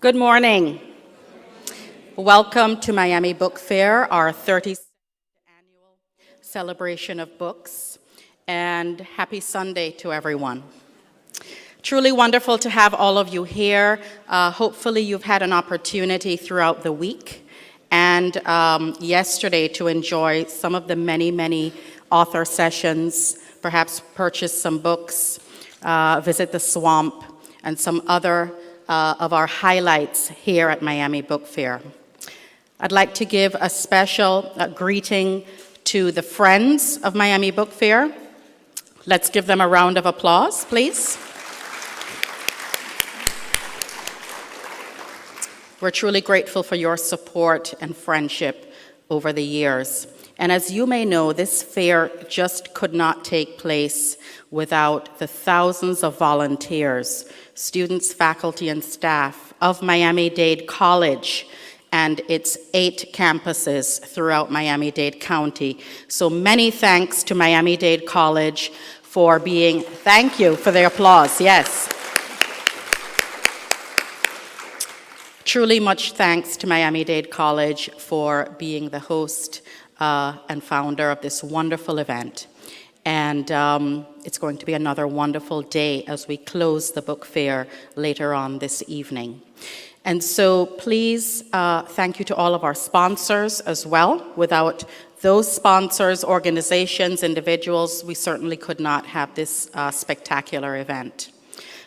Good morning. Welcome to Miami Book Fair, our 32nd annual celebration of books, and happy Sunday to everyone. Truly wonderful to have all of you here. Hopefully you've had an opportunity throughout the week and yesterday to enjoy some of the many author sessions, perhaps purchase some books, visit the swamp, and some other of our highlights here at Miami Book Fair. I'd like to give a special greeting to the friends of Miami Book Fair. Let's give them a round of applause, please. We're truly grateful for your support and friendship over the years. And as you may know, this fair just could not take place without the thousands of volunteers, students, faculty, and staff of Miami-Dade College and its 8 campuses throughout Miami-Dade County. So many thanks to Miami-Dade College for being, thank you for the applause, yes. Truly much thanks to Miami-Dade College for being the host and founder of this wonderful event. And it's going to be another wonderful day as we close the book fair later on this evening. And so please, thank you to all of our sponsors as well. Without those sponsors, organizations, individuals, we certainly could not have this spectacular event.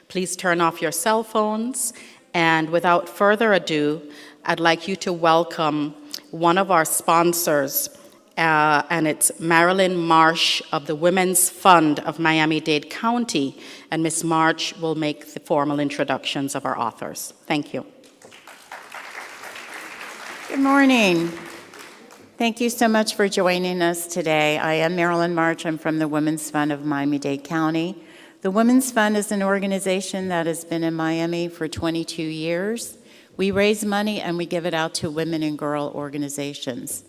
Please turn off your cell phones. And without further ado, I'd like you to welcome one of our sponsors, and it's Marilyn Marsh of the Women's Fund of Miami-Dade County, and Ms. Marsh will make the formal introductions of our authors. Thank you. Good morning. Thank you so much for joining us today. I am Marilyn Marsh. I'm from the Women's Fund of Miami-Dade County. The Women's Fund is an organization that has been in Miami for 22 years. We raise money and we give it out to women and girl organizations.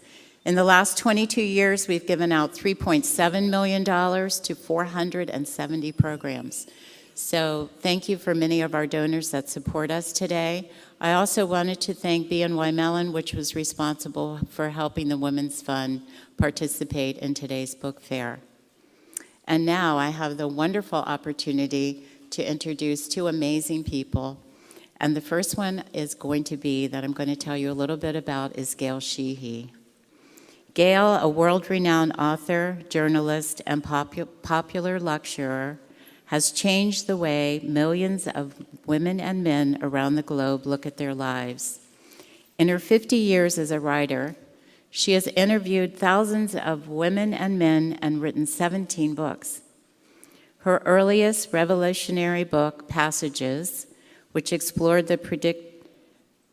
In the last 22 years, we've given out $3.7 million to 470 programs. So thank you for many of our donors that support us today. I also wanted to thank BNY Mellon, which was responsible for helping the Women's Fund participate in today's book fair. And now I have the wonderful opportunity to introduce 2 amazing people. And the first one is going to be, that I'm going to tell you a little bit about, is Gail Sheehy. Gail, a world-renowned author, journalist, and popular lecturer, has changed the way millions of women and men around the globe look at their lives. In her 50 years as a writer, she has interviewed thousands of women and men and written 17 books. Her earliest revolutionary book, Passages, which explored the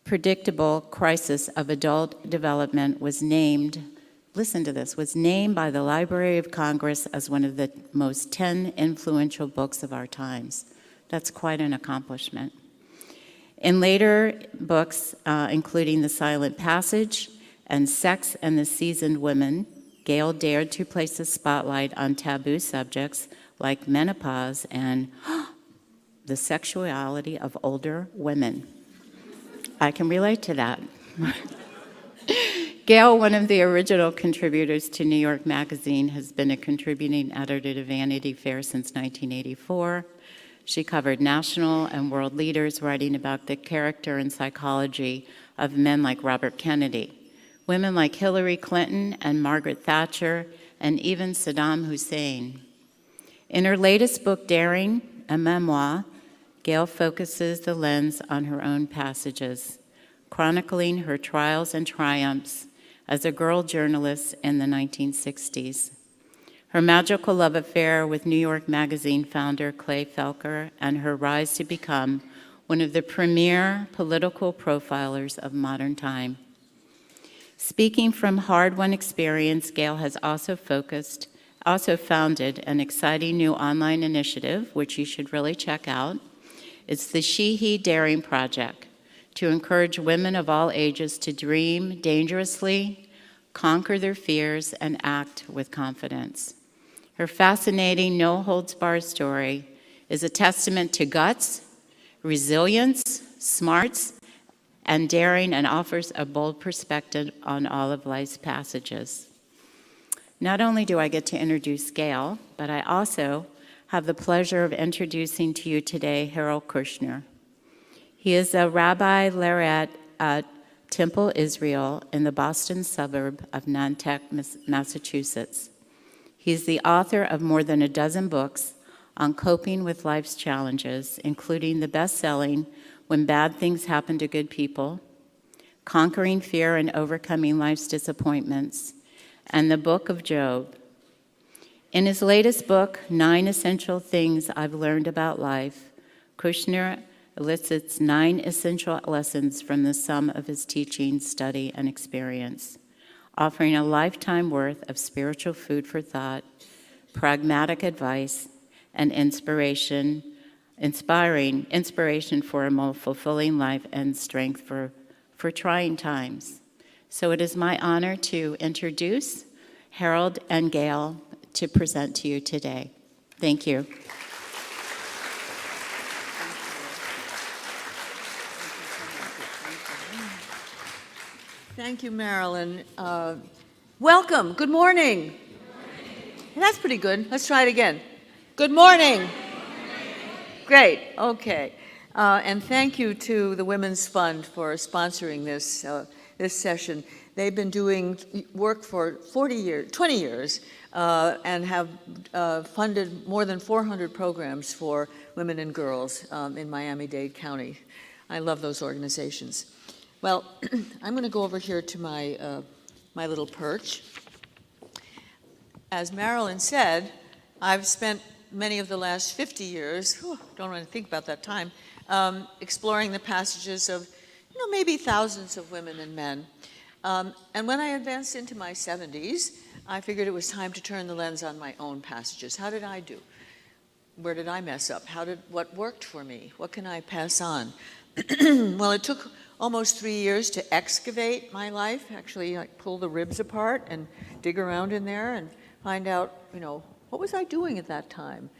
predictable crisis of adult development, was named, listen to this, was named by the Library of Congress as one of the most 10 influential books of our times. That's quite an accomplishment. In later books, including The Silent Passage and Sex and the Seasoned Women, Gail dared to place a spotlight on taboo subjects like menopause and the sexuality of older women. I can relate to that. Gail, one of the original contributors to New York Magazine, has been a contributing editor to Vanity Fair since 1984. She covered national and world leaders, writing about the character and psychology of men like Robert Kennedy, women like Hillary Clinton and Margaret Thatcher, and even Saddam Hussein. In her latest book, Daring, a memoir, Gail focuses the lens on her own passages, chronicling her trials and triumphs as a girl journalist in the 1960s. Her magical love affair with New York Magazine founder Clay Felker, and her rise to become one of the premier political profilers of modern time. Speaking from hard-won experience, Gail has also founded an exciting new online initiative, which you should really check out. It's the Sheehy Daring Project, to encourage women of all ages to dream dangerously, conquer their fears, and act with confidence. Her fascinating, no-holds-barred story is a testament to guts, resilience, smarts, and daring, and offers a bold perspective on all of life's passages. Not only do I get to introduce Gail, but I also have the pleasure of introducing to you today Harold Kushner. He is a Rabbi Laureate at Temple Israel in the Boston suburb of Nantucket, Massachusetts. He's the author of more than a dozen books on coping with life's challenges, including the best-selling When Bad Things Happen to Good People, Conquering Fear and Overcoming Life's Disappointments, and the Book of Job. In his latest book, 9 Essential Things I've Learned About Life, Kushner elicits 9 essential lessons from the sum of his teaching, study, and experience, offering a lifetime worth of spiritual food for thought, pragmatic advice, and inspiration for a more fulfilling life and strength for trying times. So it is my honor to introduce Harold and Gail to present to you today. Thank you. Thank you, Marilyn. Welcome. Good morning. That's pretty good. Let's try it again. Good morning. Great. Okay. And thank you to the Women's Fund for sponsoring this session. They've been doing work for 20 years, and have funded more than 400 programs for women and girls in Miami-Dade County. I love those organizations. Well, I'm going to go over here to my little perch. As Marilyn said, I've spent many of the last 50 years, don't want to think about that time, exploring the passages of, maybe thousands of women and men. And when I advanced into my 70s, I figured it was time to turn the lens on my own passages. How did I do? Where did I mess up? What worked for me? What can I pass on? Well, it took almost 3 years to excavate my life, actually pull the ribs apart and dig around in there and find out, what was I doing at that time?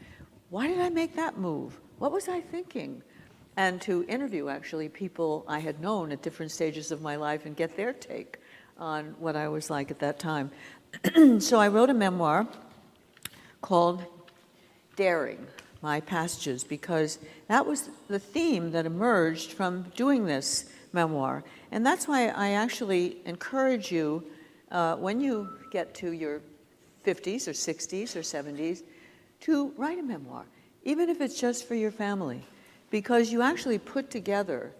Why did I make that move? What was I thinking? And to interview, actually, people I had known at different stages of my life and get their take on what I was like at that time. So I wrote a memoir called Daring, My Passages, because that was the theme that emerged from doing this memoir. And that's why I actually encourage you, when you get to your 50s or 60s or 70s, to write a memoir, even if it's just for your family, because you actually put together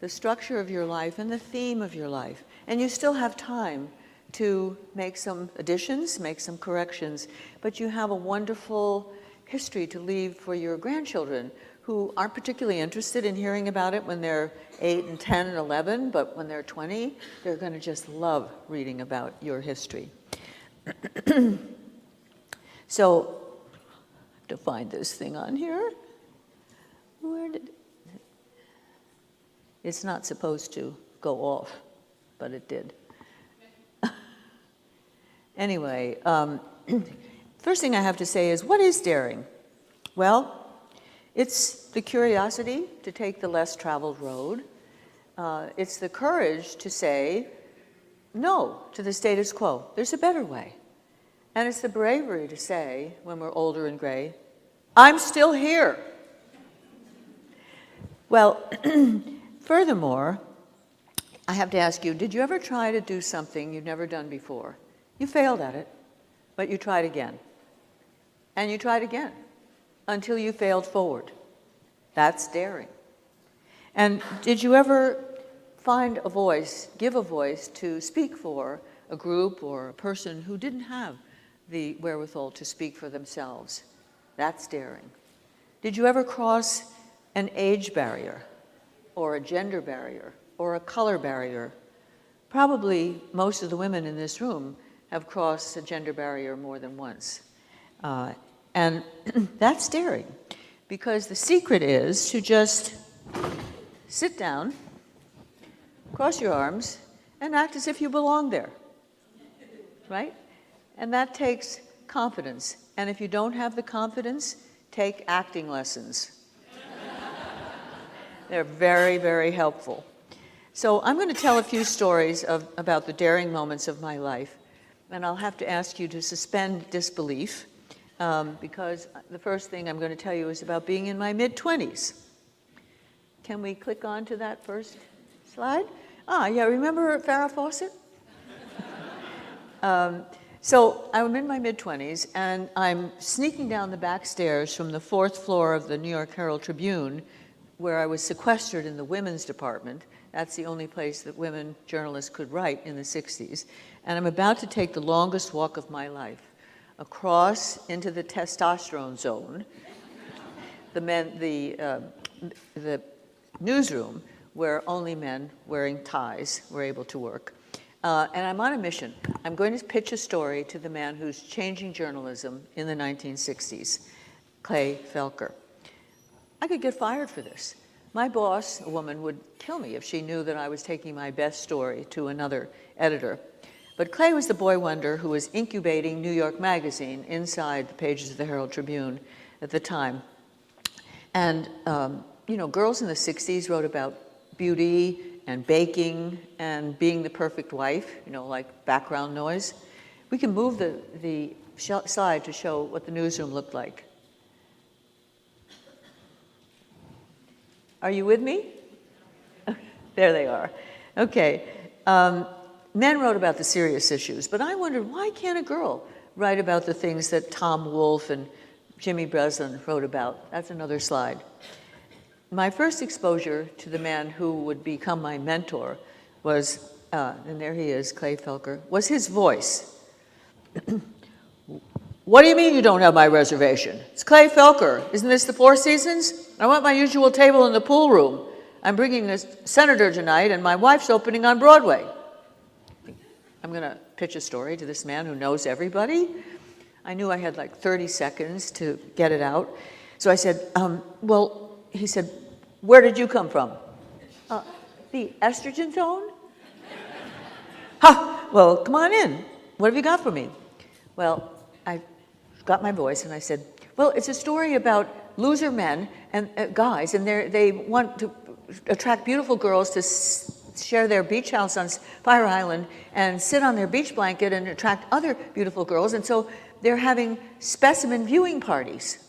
the structure of your life and the theme of your life, and you still have time to make some additions, make some corrections, but you have a wonderful history to leave for your grandchildren who aren't particularly interested in hearing about it when they're 8 and 10 and 11, but when they're 20, they're going to just love reading about your history. So, I have to find this thing on here. It's not supposed to go off, but it did. Anyway, first thing I have to say is, what is daring? Well, it's the curiosity to take the less traveled road. It's the courage to say no to the status quo. There's a better way. And it's the bravery to say, when we're older and gray, I'm still here. Well, furthermore, I have to ask you, did you ever try to do something you've never done before? You failed at it, but you tried again. And you tried again until you failed forward. That's daring. And did you ever find a voice, give a voice to speak for a group or a person who didn't have the wherewithal to speak for themselves? That's daring. Did you ever cross an age barrier or a gender barrier or a color barrier? Probably most of the women in this room have crossed a gender barrier more than once. And that's daring, because the secret is to just sit down, cross your arms, and act as if you belong there, right? And that takes confidence. And if you don't have the confidence, take acting lessons. They're very, very helpful. So I'm going to tell a few stories about the daring moments of my life. And I'll have to ask you to suspend disbelief because the first thing I'm going to tell you is about being in my mid-20s. Can we click on to that first slide? Yeah, remember Farrah Fawcett? So I'm in my mid-20s, and I'm sneaking down the back stairs from the 4th floor of the New York Herald Tribune, where I was sequestered in the women's department. That's the only place that women journalists could write in the 60s. And I'm about to take the longest walk of my life across into the testosterone zone, the newsroom where only men wearing ties were able to work. And I'm on a mission. I'm going to pitch a story to the man who's changing journalism in the 1960s, Clay Felker. I could get fired for this. My boss, a woman, would kill me if she knew that I was taking my best story to another editor. But Clay was the boy wonder who was incubating New York Magazine inside the pages of the Herald Tribune at the time. And, you know, girls in the 60s wrote about beauty and baking and being the perfect wife, you know, like background noise. We can move the slide to show what the newsroom looked like. Are you with me? There they are. Okay. Men wrote about the serious issues, but I wondered, why can't a girl write about the things that Tom Wolfe and Jimmy Breslin wrote about? That's another slide. My first exposure to the man who would become my mentor was, and there he is, Clay Felker, was his voice. What do you mean you don't have my reservation? It's Clay Felker. Isn't this the Four Seasons? I want my usual table in the pool room. I'm bringing a senator tonight, and my wife's opening on Broadway. I'm going to pitch a story to this man who knows everybody. I knew I had like 30 seconds to get it out. So I said, well, he said, where did you come from? The estrogen zone? Ha! Well, come on in. What have you got for me? Well, I got my voice and I said, well, it's a story about loser men and guys, and they want to attract beautiful girls to share their beach house on Fire Island and sit on their beach blanket and attract other beautiful girls. And so they're having specimen viewing parties.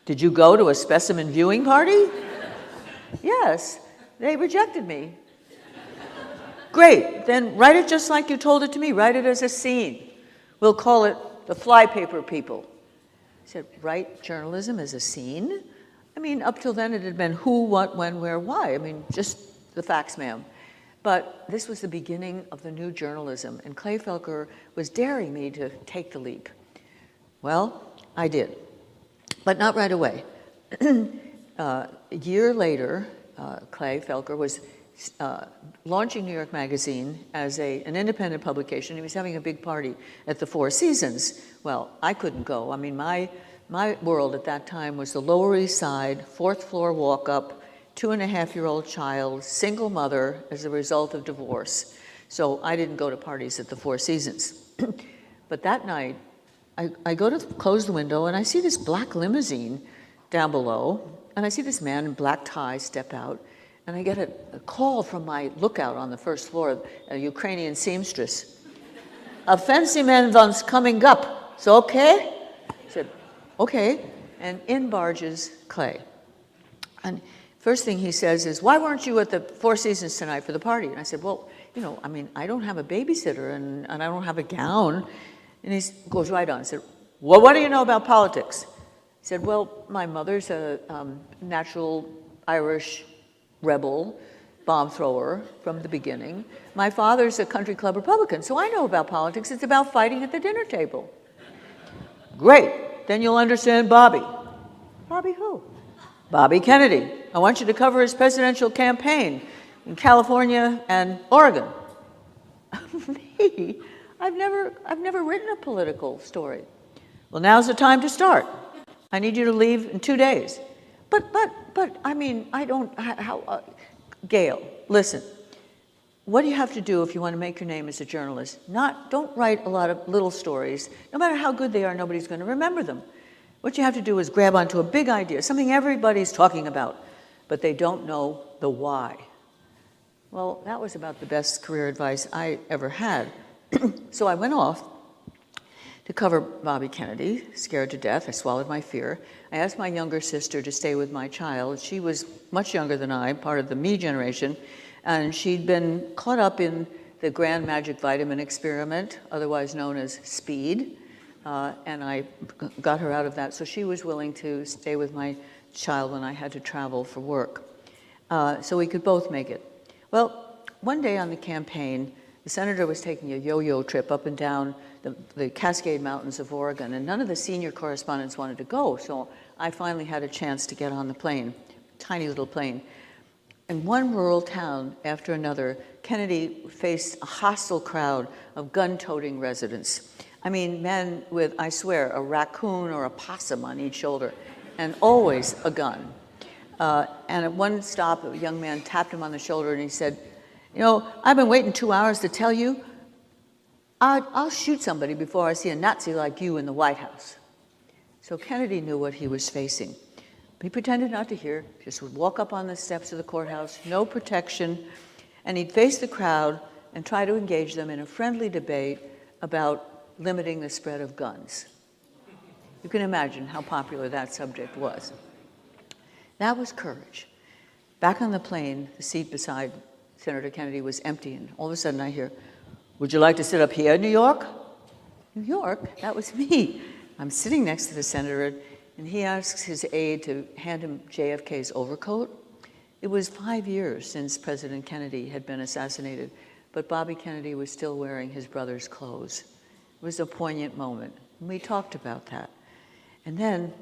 Did you go to a specimen viewing party? Yes, they rejected me. Great, then write it just like you told it to me. Write it as a scene. We'll call it the Flypaper People. I said, write journalism as a scene? I mean, up till then it had been who, what, when, where, why. I mean, just the facts, ma'am. But this was the beginning of the new journalism, and Clay Felker was daring me to take the leap. Well, I did, but not right away. A year later, Clay Felker was launching New York Magazine as an independent publication. He was having a big party at the Four Seasons. Well, I couldn't go. I mean, my world at that time was the Lower East Side, 4th floor walk-up, 2.5-year-old child, single mother as a result of divorce. So I didn't go to parties at the Four Seasons. But that night, I go to close the window, and I see this black limousine down below, and I see this man in black tie step out, and I get a call from my lookout on the 1st floor, a Ukrainian seamstress. A fancy man wants coming up. So, okay? I said, okay. And in barges Clay. And first thing he says is, why weren't you at the Four Seasons tonight for the party? And I said, well, you know, I mean, I don't have a babysitter, and I don't have a gown. And he goes right on. I said, well, what do you know about politics? He said, well, my mother's a natural Irish rebel, bomb thrower from the beginning. My father's a country club Republican, so I know about politics. It's about fighting at the dinner table. Great, then you'll understand Bobby. Bobby who? Bobby Kennedy. I want you to cover his presidential campaign in California and Oregon. Me? I've never written a political story. Well, now's the time to start. I need you to leave in 2 days. But, I mean, I don't, Gail, listen. What do you have to do if you want to make your name as a journalist? Don't write a lot of little stories. No matter how good they are, nobody's going to remember them. What you have to do is grab onto a big idea, something everybody's talking about, but they don't know the why. Well, that was about the best career advice I ever had. So I went off to cover Bobby Kennedy, scared to death. I swallowed my fear. I asked my younger sister to stay with my child. She was much younger than I, part of the me generation, and she'd been caught up in the grand magic vitamin experiment, otherwise known as SPEED, and I got her out of that. So she was willing to stay with my child when I had to travel for work, so we could both make it. Well, one day on the campaign, the senator was taking a yo-yo trip up and down the Cascade Mountains of Oregon, and none of the senior correspondents wanted to go, so I finally had a chance to get on the plane, tiny little plane. In one rural town after another, Kennedy faced a hostile crowd of gun-toting residents. I mean, men with, I swear, a raccoon or a possum on each shoulder, and always a gun. And at one stop, a young man tapped him on the shoulder and he said, "You know, I've been waiting 2 hours to tell you, I'll shoot somebody before I see a Nazi like you in the White House." So Kennedy knew what he was facing. He pretended not to hear, just would walk up on the steps of the courthouse, no protection, and he'd face the crowd and try to engage them in a friendly debate about limiting the spread of guns. You can imagine how popular that subject was. That was courage. Back on the plane, the seat beside Senator Kennedy was empty, and all of a sudden I hear, "Would you like to sit up here in New York?" New York? That was me. I'm sitting next to the senator, and he asks his aide to hand him JFK's overcoat. It was 5 years since President Kennedy had been assassinated, but Bobby Kennedy was still wearing his brother's clothes. It was a poignant moment, and we talked about that. And then,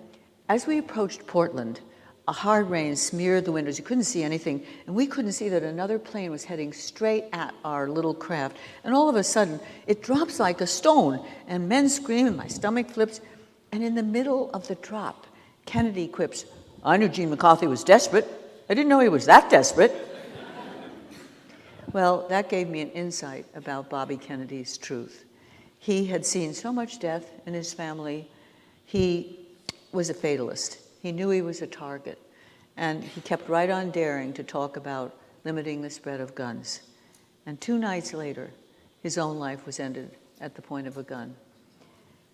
as we approached Portland, a hard rain smeared the windows. You couldn't see anything, and we couldn't see that another plane was heading straight at our little craft. And all of a sudden, it drops like a stone, and men scream, and my stomach flips. And in the middle of the drop, Kennedy quips, "I knew Gene McCarthy was desperate. I didn't know he was that desperate." Well, that gave me an insight about Bobby Kennedy's truth. He had seen so much death in his family. He was a fatalist. He knew he was a target, and he kept right on daring to talk about limiting the spread of guns. And 2 nights later, his own life was ended at the point of a gun.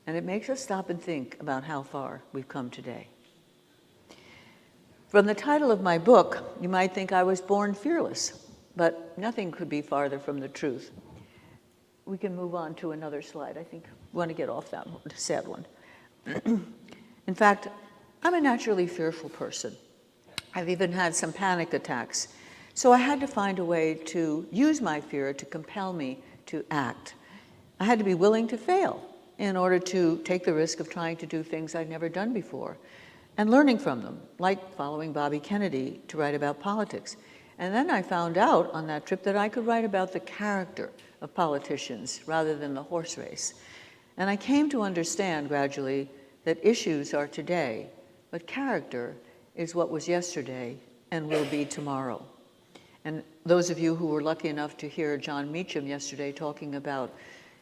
And it makes us stop and think about how far we've come today. From the title of my book, you might think I was born fearless, but nothing could be farther from the truth. We can move on to another slide. I think we want to get off that one, the sad one. In fact, I'm a naturally fearful person. I've even had some panic attacks. So I had to find a way to use my fear to compel me to act. I had to be willing to fail in order to take the risk of trying to do things I'd never done before and learning from them, like following Bobby Kennedy to write about politics. And then I found out on that trip that I could write about the character of politicians rather than the horse race. And I came to understand gradually that issues are today, but character is what was yesterday and will be tomorrow. And those of you who were lucky enough to hear John Meacham yesterday talking about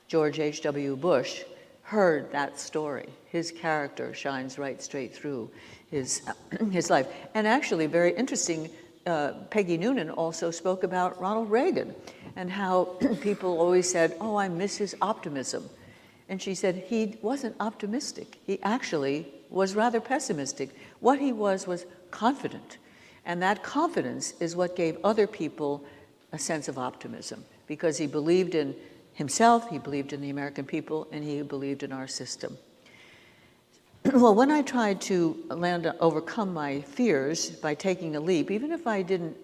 George H.W. Bush heard that story. His character shines right straight through his life. And actually, very interesting, Peggy Noonan also spoke about Ronald Reagan and how people always said, "Oh, I miss his optimism." And she said he wasn't optimistic. He actually was rather pessimistic. What he was confident. And that confidence is what gave other people a sense of optimism, because he believed in himself, he believed in the American people, and he believed in our system. Well, when I tried to overcome my fears by taking a leap, even if I didn't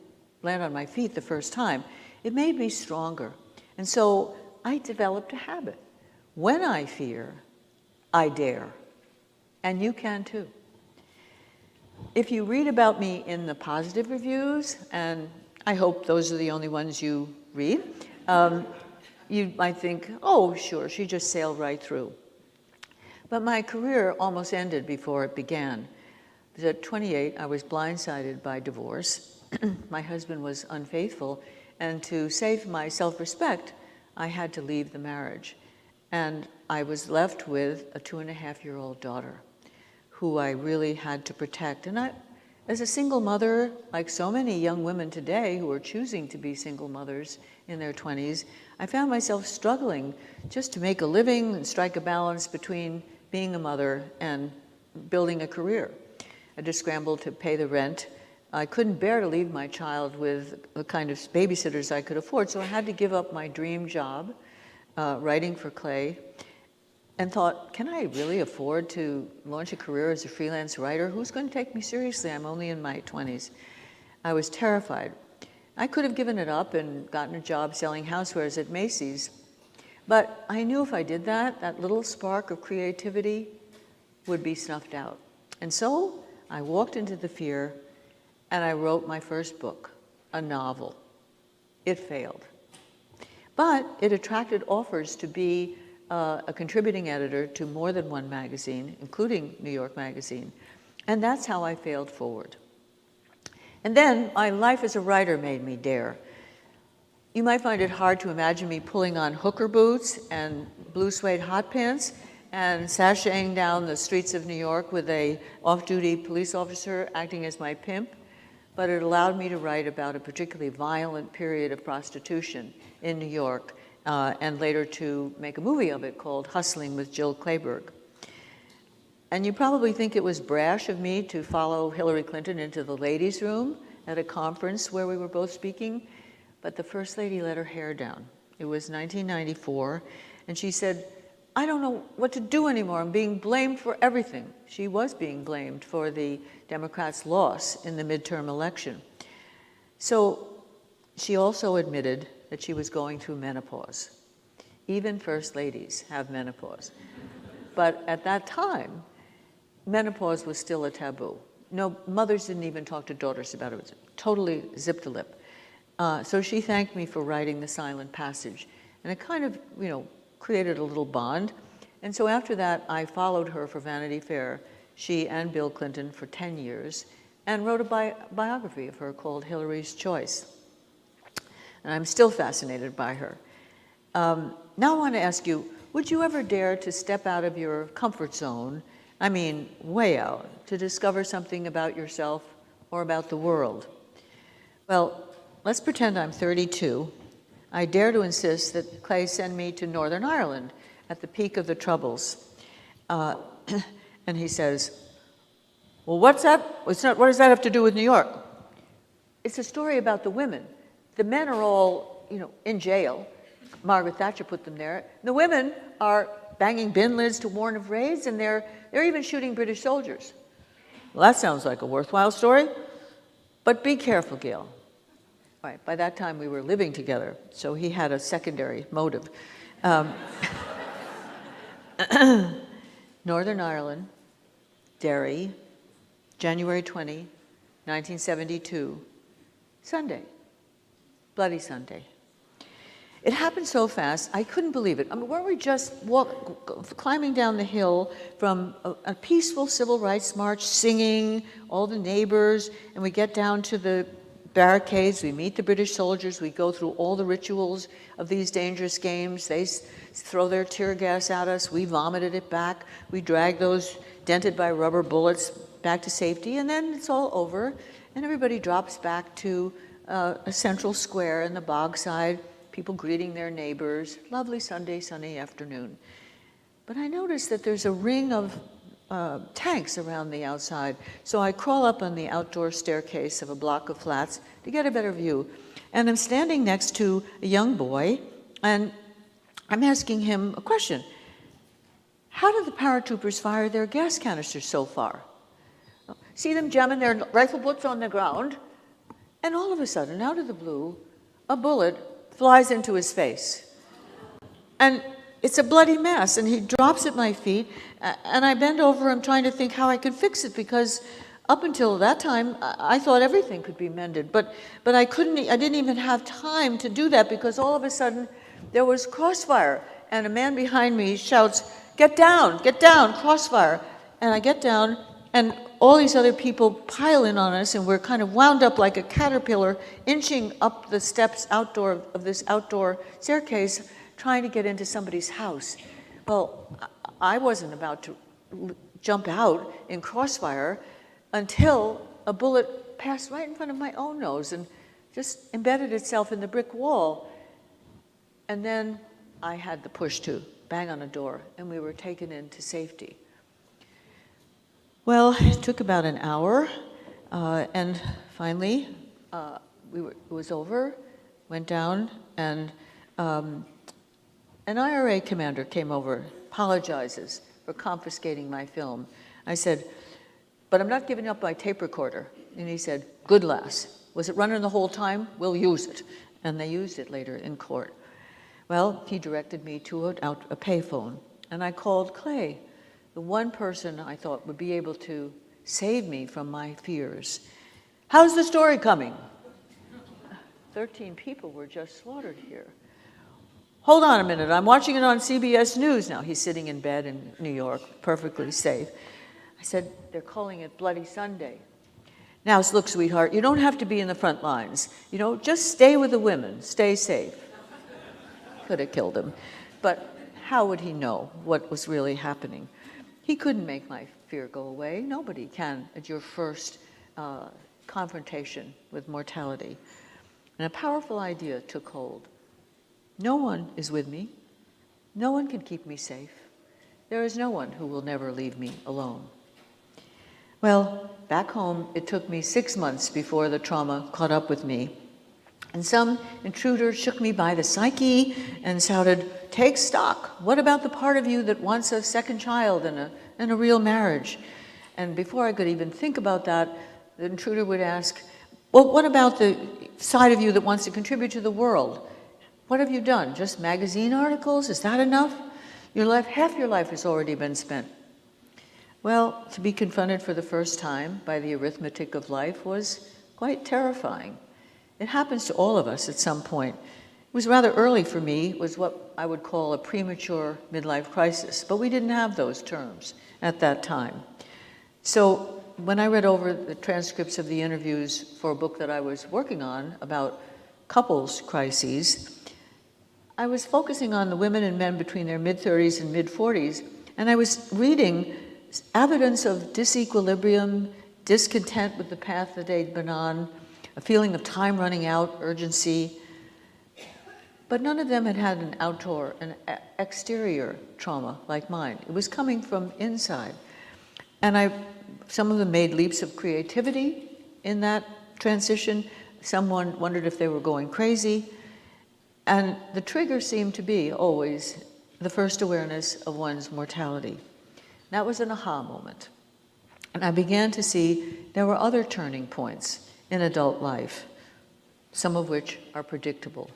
land on my feet the first time, it made me stronger. And so I developed a habit. When I fear, I dare. And you can too. If you read about me in the positive reviews, and I hope those are the only ones you read, you might think, "Oh, sure, she just sailed right through." But my career almost ended before it began. At 28, I was blindsided by divorce. My husband was unfaithful, and to save my self-respect, I had to leave the marriage. And I was left with a 2.5-year-old daughter who I really had to protect. And as a single mother, like so many young women today who are choosing to be single mothers in their 20s, I found myself struggling just to make a living and strike a balance between being a mother and building a career. I had to scramble to pay the rent. I couldn't bear to leave my child with the kind of babysitters I could afford, so I had to give up my dream job, writing for Clay, and thought, can I really afford to launch a career as a freelance writer? Who's going to take me seriously? I'm only in my 20s. I was terrified. I could have given it up and gotten a job selling housewares at Macy's, but I knew if I did that, that little spark of creativity would be snuffed out. And so I walked into the fear and I wrote my first book, a novel. It failed. But it attracted offers to be a contributing editor to more than one magazine, including New York Magazine. And that's how I failed forward. And then my life as a writer made me dare. You might find it hard to imagine me pulling on hooker boots and blue suede hot pants and sashaying down the streets of New York with a off-duty police officer acting as my pimp, but it allowed me to write about a particularly violent period of prostitution in New York, and later to make a movie of it called Hustling with Jill Clayburgh. And you probably think it was brash of me to follow Hillary Clinton into the ladies' room at a conference where we were both speaking, but the First Lady let her hair down. It was 1994, and she said, I don't know what to do anymore. I'm being blamed for everything. She was being blamed for the Democrats' loss in the midterm election. So she also admitted that she was going through menopause. Even first ladies have menopause. But at that time, menopause was still a taboo. No, mothers didn't even talk to daughters about it. It was totally zip to lip. So she thanked me for writing The Silent Passage. And it kind of, created a little bond. And so after that, I followed her for Vanity Fair, she and Bill Clinton, for 10 years, and wrote a biography of her called Hillary's Choice. And I'm still fascinated by her. Now I want to ask you, would you ever dare to step out of your comfort zone, I mean way out, to discover something about yourself or about the world? Well, let's pretend I'm 32. I dare to insist that Clay send me to Northern Ireland at the peak of the Troubles. And he says, well, what's that? What does that have to do with New York? It's a story about the women. The men are all, in jail. Margaret Thatcher put them there. The women are banging bin lids to warn of raids, and they're even shooting British soldiers. Well, that sounds like a worthwhile story, but be careful, Gail. All right, by that time we were living together, so he had a secondary motive. Northern Ireland, Derry, January 20, 1972, Sunday, Bloody Sunday. It happened so fast, I couldn't believe it. I mean, weren't we just climbing down the hill from a peaceful civil rights march, singing, all the neighbors, and we get down to the barricades, we meet the British soldiers, we go through all the rituals of these dangerous games. They throw their tear gas at us, we vomited it back, we drag those dented by rubber bullets back to safety, and then it's all over, and everybody drops back to a central square in the Bogside, people greeting their neighbors, lovely Sunday, sunny afternoon. But I noticed that there's a ring of tanks around the outside. So I crawl up on the outdoor staircase of a block of flats to get a better view. And I'm standing next to a young boy, and I'm asking him a question. How did the paratroopers fire their gas canisters so far? See them jamming their rifle butts on the ground, and all of a sudden, out of the blue, a bullet flies into his face. And it's a bloody mess, and he drops at my feet, and I bend over him trying to think how I could fix it, because up until that time, I thought everything could be mended, but I didn't even have time to do that, because all of a sudden, there was crossfire, and a man behind me shouts, get down, crossfire. And I get down, and all these other people pile in on us, and we're kind of wound up like a caterpillar, inching up the steps of this outdoor staircase, trying to get into somebody's house. Well, I wasn't about to jump out in crossfire until a bullet passed right in front of my own nose and just embedded itself in the brick wall. And then I had the push to bang on a door, and we were taken into safety. Well, it took about an hour, and finally, it was over, went down, and an IRA commander came over, apologizes for confiscating my film. I said, but I'm not giving up my tape recorder. And he said, good lass. Was it running the whole time? We'll use it. And they used it later in court. Well, he directed me to a payphone, and I called Clay, the one person I thought would be able to save me from my fears. How's the story coming? 13 people were just slaughtered here. Hold on a minute, I'm watching it on CBS News now. He's sitting in bed in New York, perfectly safe. I said, they're calling it Bloody Sunday. Now, look, sweetheart, you don't have to be in the front lines. You know, just stay with the women, stay safe. Could have killed him. But how would he know what was really happening? He couldn't make my fear go away. Nobody can at your first confrontation with mortality. And a powerful idea took hold. No one is with me. No one can keep me safe. There is no one who will never leave me alone. Well, back home, it took me 6 months before the trauma caught up with me. And some intruder shook me by the psyche and shouted, take stock. What about the part of you that wants a second child and a real marriage? And before I could even think about that, the intruder would ask, well, what about the side of you that wants to contribute to the world? What have you done? Just magazine articles? Is that enough? Half your life has already been spent. Well, to be confronted for the first time by the arithmetic of life was quite terrifying. It happens to all of us at some point. It was rather early for me. It was what I would call a premature midlife crisis, but we didn't have those terms at that time. So when I read over the transcripts of the interviews for a book that I was working on about couples crises, I was focusing on the women and men between their mid-30s and mid-40s, and I was reading evidence of disequilibrium, discontent with the path that they'd been on, a feeling of time running out, urgency. But none of them had had an exterior trauma like mine. It was coming from inside. And some of them made leaps of creativity in that transition. Someone wondered if they were going crazy. And the trigger seemed to be always the first awareness of one's mortality. That was an aha moment. And I began to see there were other turning points in adult life, some of which are predictable.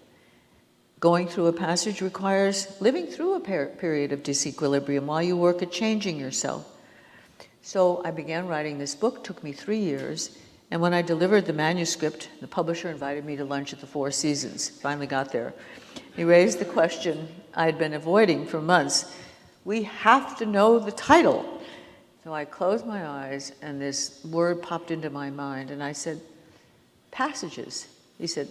Going through a passage requires living through a period of disequilibrium while you work at changing yourself. So I began writing this book, took me 3 years, and when I delivered the manuscript, the publisher invited me to lunch at the Four Seasons. Finally got there. He raised the question I had been avoiding for months. We have to know the title. So I closed my eyes and this word popped into my mind and I said, passages. He said,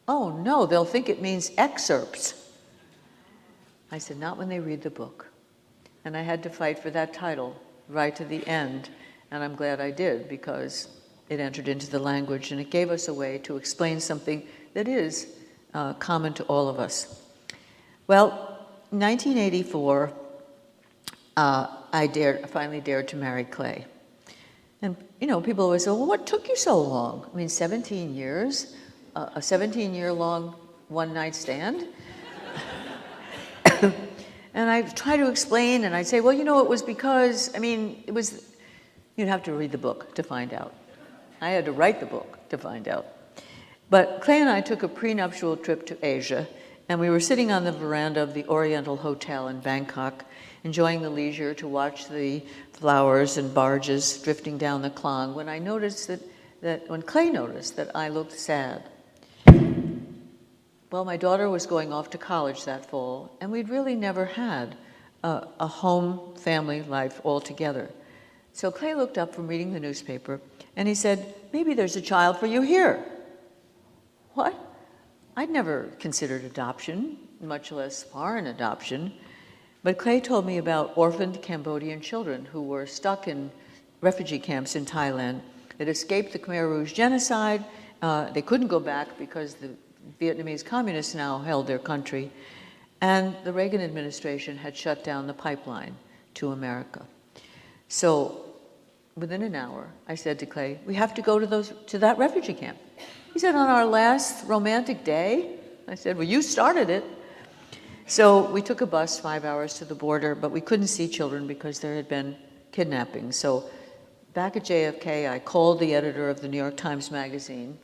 oh no, they'll think it means excerpts. I said, not when they read the book. And I had to fight for that title right to the end. And I'm glad I did because it entered into the language and it gave us a way to explain something that is common to all of us. Well, in 1984, I finally dared to marry Clay. And, people always say, well, what took you so long? I mean, 17 years, a 17-year-long one-night stand? And I try to explain, and I'd say, well, it was because, you'd have to read the book to find out. I had to write the book to find out. But Clay and I took a prenuptial trip to Asia, and we were sitting on the veranda of the Oriental Hotel in Bangkok, enjoying the leisure to watch the flowers and barges drifting down the Klang, when I noticed when Clay noticed that I looked sad. Well, my daughter was going off to college that fall, and we'd really never had a home family life all together. So Clay looked up from reading the newspaper, and he said, maybe there's a child for you here. What? I'd never considered adoption, much less foreign adoption. But Clay told me about orphaned Cambodian children who were stuck in refugee camps in Thailand, that escaped the Khmer Rouge genocide. They couldn't go back because the Vietnamese communists now held their country. And the Reagan administration had shut down the pipeline to America. So within an hour, I said to Clay, we have to go to that refugee camp. He said, on our last romantic day? I said, well, you started it. So we took a bus 5 hours to the border, but we couldn't see children because there had been kidnapping. So back at JFK, I called the editor of the New York Times Magazine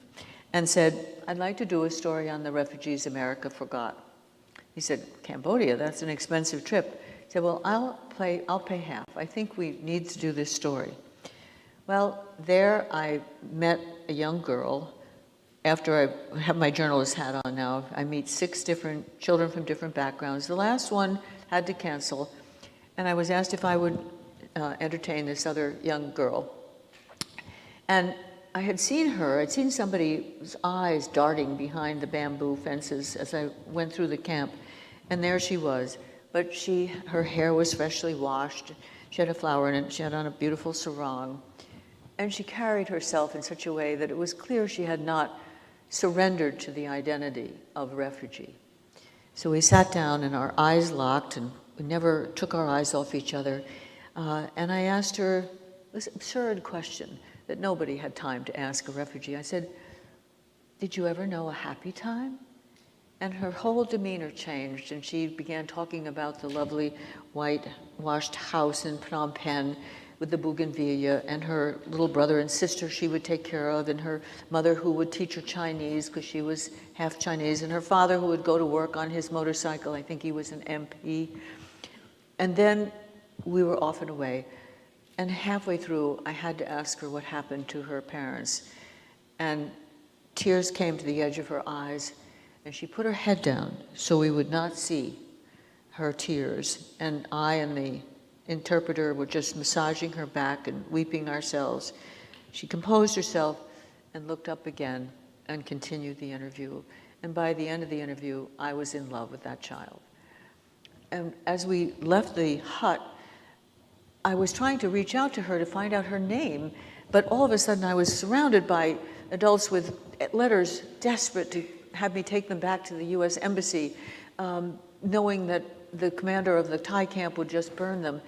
and said, I'd like to do a story on the refugees America forgot. He said, Cambodia, that's an expensive trip. He said, well, I'll pay half. I think we need to do this story. Well, there I met a young girl. After I have my journalist hat on now, I meet 6 different children from different backgrounds. The last one had to cancel, and I was asked if I would entertain this other young girl. And I had seen her, I'd seen somebody's eyes darting behind the bamboo fences as I went through the camp, and there she was. But her hair was freshly washed, she had a flower in it, she had on a beautiful sarong, and she carried herself in such a way that it was clear she had not surrendered to the identity of refugee. So we sat down and our eyes locked, and we never took our eyes off each other. And I asked her this absurd question that nobody had time to ask a refugee. I said, did you ever know a happy time? And her whole demeanor changed, and she began talking about the lovely white-washed house in Phnom Penh with the bougainvillea, and her little brother and sister she would take care of, and her mother who would teach her Chinese because she was half Chinese, and her father who would go to work on his motorcycle. I think he was an MP. And then we were off and away. And halfway through, I had to ask her what happened to her parents. And tears came to the edge of her eyes, and she put her head down so we would not see her tears. And I and the interpreter were just massaging her back and weeping ourselves. She composed herself and looked up again and continued the interview. And by the end of the interview, I was in love with that child. And as we left the hut, I was trying to reach out to her to find out her name, but all of a sudden I was surrounded by adults with letters desperate to have me take them back to the US Embassy, knowing that the commander of the Thai camp would just burn them.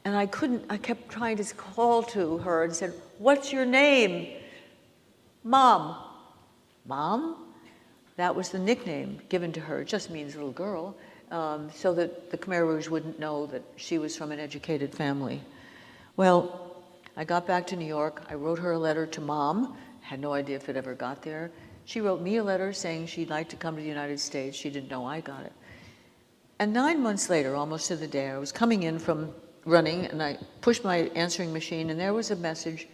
And I kept trying to call to her and said, what's your name? Mom. Mom? That was the nickname given to her. It just means little girl, so that the Khmer Rouge wouldn't know that she was from an educated family. Well, I got back to New York. I wrote her a letter to Mom. Had no idea if it ever got there. She wrote me a letter saying she'd like to come to the United States. She didn't know I got it. And 9 months later, almost to the day, I was coming in from running, and I pushed my answering machine, and there was a message,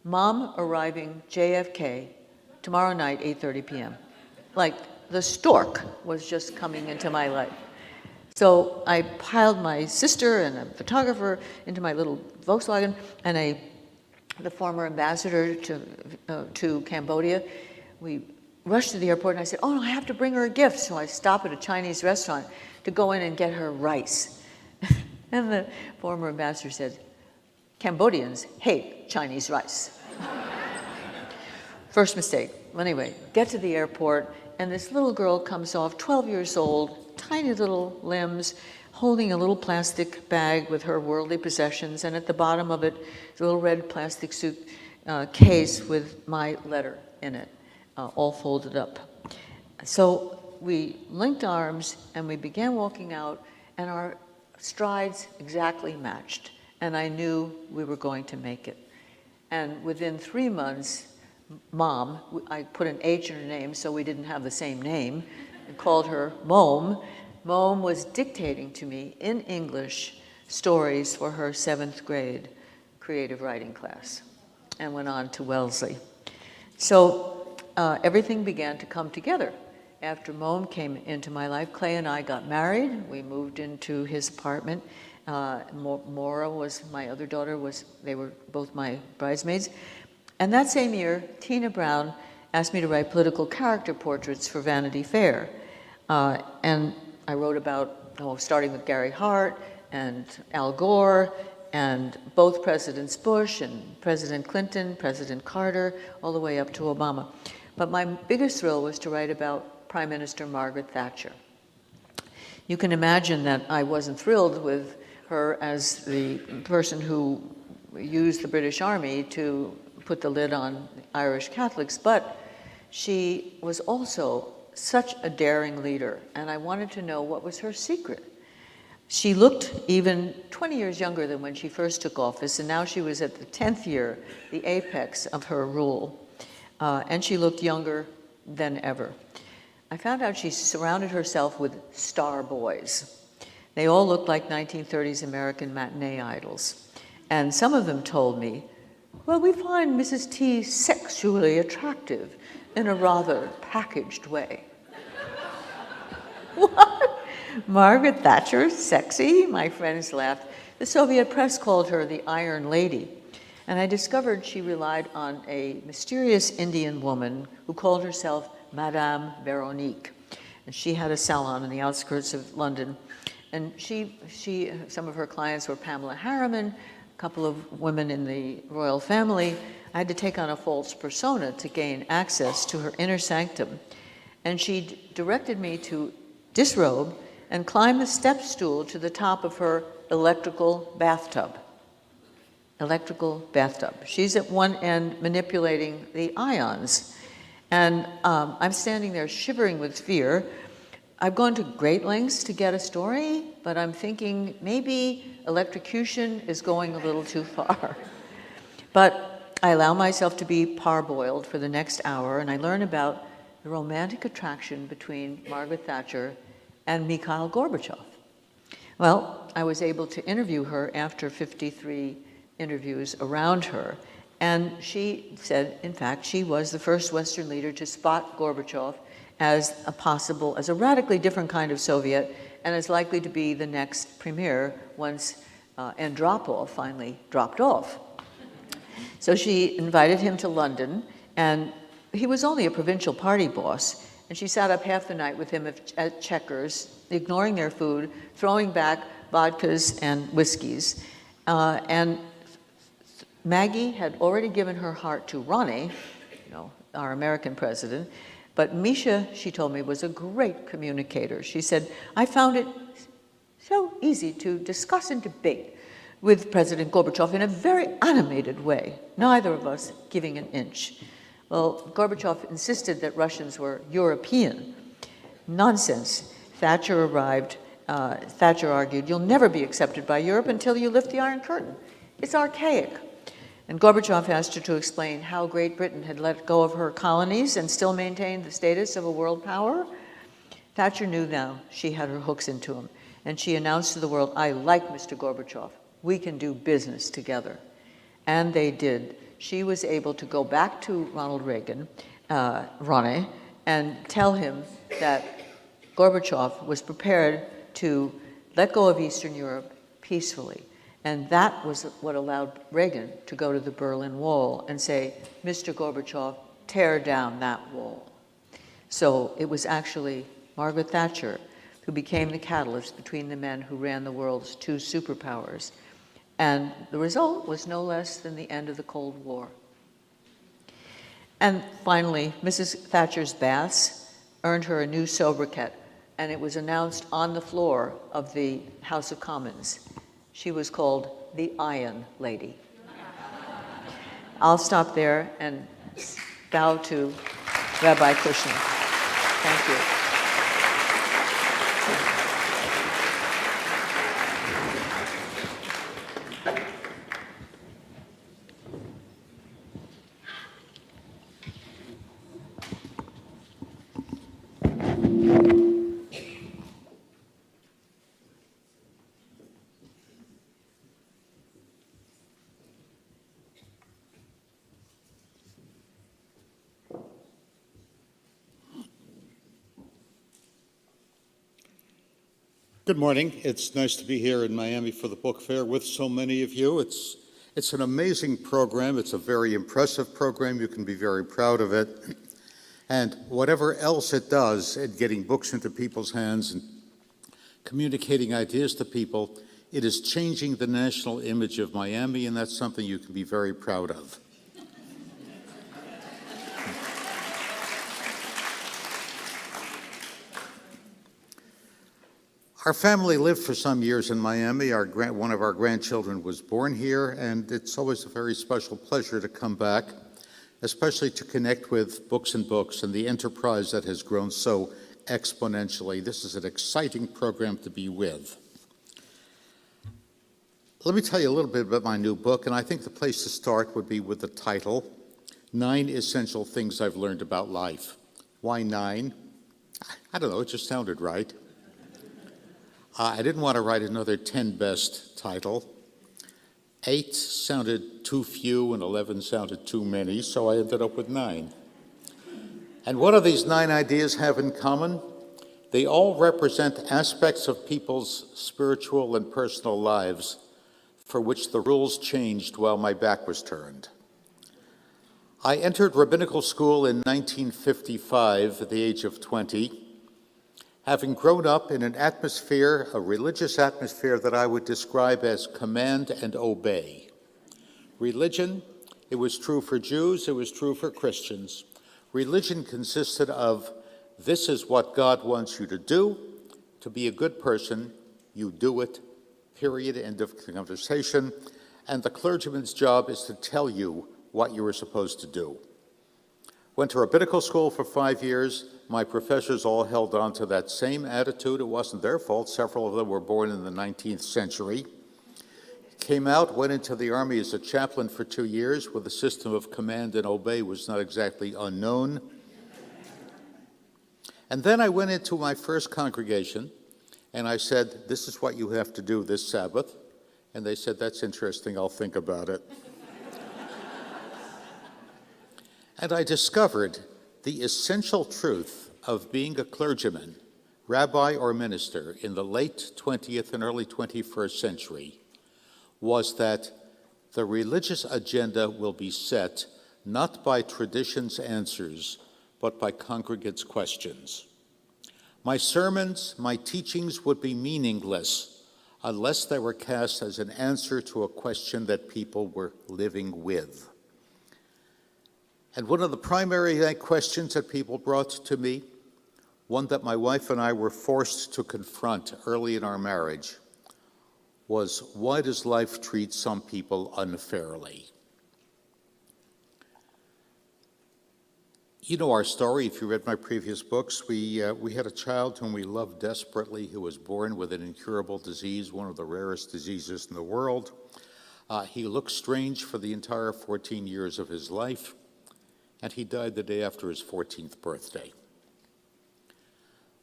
Mom arriving JFK tomorrow night, 8:30 p.m. Like the stork was just coming into my life. So I piled my sister and a photographer into my little Volkswagen, and the former ambassador to Cambodia. We rushed to the airport, and I said, oh, no, I have to bring her a gift. So I stop at a Chinese restaurant to go in and get her rice. And the former ambassador said, Cambodians hate Chinese rice. First mistake. Well, anyway, get to the airport, and this little girl comes off, 12 years old, tiny little limbs, holding a little plastic bag with her worldly possessions, and at the bottom of it, a little red plastic suit case with my letter in it, all folded up. So we linked arms, and we began walking out, and our strides exactly matched, and I knew we were going to make it. And within 3 months, Mom, I put an H in her name so we didn't have the same name, and called her Mom. Mom was dictating to me in English stories for her 7th grade creative writing class, and went on to Wellesley. So everything began to come together. After Mom came into my life, Clay and I got married. We moved into his apartment. Maura was my other daughter, they were both my bridesmaids. And that same year, Tina Brown asked me to write political character portraits for Vanity Fair. And I wrote about, starting with Gary Hart and Al Gore and both Presidents Bush and President Clinton, President Carter, all the way up to Obama. But my biggest thrill was to write about Prime Minister Margaret Thatcher. You can imagine that I wasn't thrilled with her as the person who used the British Army to put the lid on Irish Catholics, but she was also such a daring leader, and I wanted to know what was her secret. She looked even 20 years younger than when she first took office, and now she was at the 10th year, the apex of her rule, and she looked younger than ever. I found out she surrounded herself with star boys. They all looked like 1930s American matinee idols. And some of them told me, well, we find Mrs. T sexually attractive in a rather packaged way. What? Margaret Thatcher, sexy? My friends laughed. The Soviet press called her the Iron Lady. And I discovered she relied on a mysterious Indian woman who called herself Madame Veronique. And she had a salon in the outskirts of London. And some of her clients were Pamela Harriman, a couple of women in the royal family. I had to take on a false persona to gain access to her inner sanctum. And she directed me to disrobe and climb the step stool to the top of her electrical bathtub. Electrical bathtub. She's at one end manipulating the ions. And I'm standing there shivering with fear. I've gone to great lengths to get a story, but I'm thinking maybe electrocution is going a little too far. But I allow myself to be parboiled for the next hour, and I learn about the romantic attraction between Margaret Thatcher and Mikhail Gorbachev. Well, I was able to interview her after 53 interviews around her, and she said, in fact, she was the first Western leader to spot Gorbachev as a radically different kind of Soviet, and as likely to be the next premier once Andropov finally dropped off. So she invited him to London, and he was only a provincial party boss, and she sat up half the night with him at Checkers, ignoring their food, throwing back vodkas and whiskeys. And Maggie had already given her heart to Ronnie, our American president, but Misha, she told me, was a great communicator. She said, I found it so easy to discuss and debate with President Gorbachev in a very animated way, neither of us giving an inch. Well, Gorbachev insisted that Russians were European. Nonsense. Thatcher arrived. Thatcher argued, you'll never be accepted by Europe until you lift the Iron Curtain. It's archaic. And Gorbachev asked her to explain how Great Britain had let go of her colonies and still maintained the status of a world power. Thatcher knew now she had her hooks into him, and she announced to the world, I like Mr. Gorbachev. We can do business together. And they did. She was able to go back to Ronald Reagan, Ronnie, and tell him that Gorbachev was prepared to let go of Eastern Europe peacefully. And that was what allowed Reagan to go to the Berlin Wall and say, Mr. Gorbachev, tear down that wall. So it was actually Margaret Thatcher who became the catalyst between the men who ran the world's two superpowers. And the result was no less than the end of the Cold War. And finally, Mrs. Thatcher's baths earned her a new sobriquet, and it was announced on the floor of the House of Commons. She was called the Iron Lady. I'll stop there and bow to Rabbi Kushner. Thank you. Good morning. It's nice to be here in Miami for the book fair with so many of you. It's an amazing program. It's a very impressive program. You can be very proud of it. And whatever else it does in getting books into people's hands and communicating ideas to people, It is changing the national image of Miami, and that's something you can be very proud of. Our family lived for some years in Miami. One of our grandchildren was born here, and it's always a very special pleasure to come back, especially to connect with Books and Books and the enterprise that has grown so exponentially. This is an exciting program to be with. Let me tell you a little bit about my new book, and I think the place to start would be with the title, 9 Essential Things I've Learned About Life. Why 9? I don't know, it just sounded right. I didn't want to write another 10 best title. 8 sounded too few and 11 sounded too many, so I ended up with 9. And what do these 9 ideas have in common? They all represent aspects of people's spiritual and personal lives for which the rules changed while my back was turned. I entered rabbinical school in 1955 at the age of 20. Having grown up in an atmosphere, a religious atmosphere that I would describe as command and obey. Religion, it was true for Jews, it was true for Christians. Religion consisted of, this is what God wants you to do. To be a good person, you do it, period, end of conversation. And the clergyman's job is to tell you what you were supposed to do. Went to rabbinical school for 5 years. My professors all held on to that same attitude. It wasn't their fault. Several of them were born in the 19th century. Came out, went into the Army as a chaplain for 2 years, where the system of command and obey was not exactly unknown. And then I went into my first congregation, and I said, this is what you have to do this Sabbath. And they said, that's interesting, I'll think about it. And I discovered the essential truth of being a clergyman, rabbi or minister in the late 20th and early 21st century was that the religious agenda will be set not by tradition's answers, but by congregants' questions. My sermons, my teachings would be meaningless unless they were cast as an answer to a question that people were living with. And one of the primary questions that people brought to me, one that my wife and I were forced to confront early in our marriage, was why does life treat some people unfairly? You know our story. If you read my previous books, we had a child whom we loved desperately who was born with an incurable disease, one of the rarest diseases in the world. He looked strange for the entire 14 years of his life, and he died the day after his 14th birthday.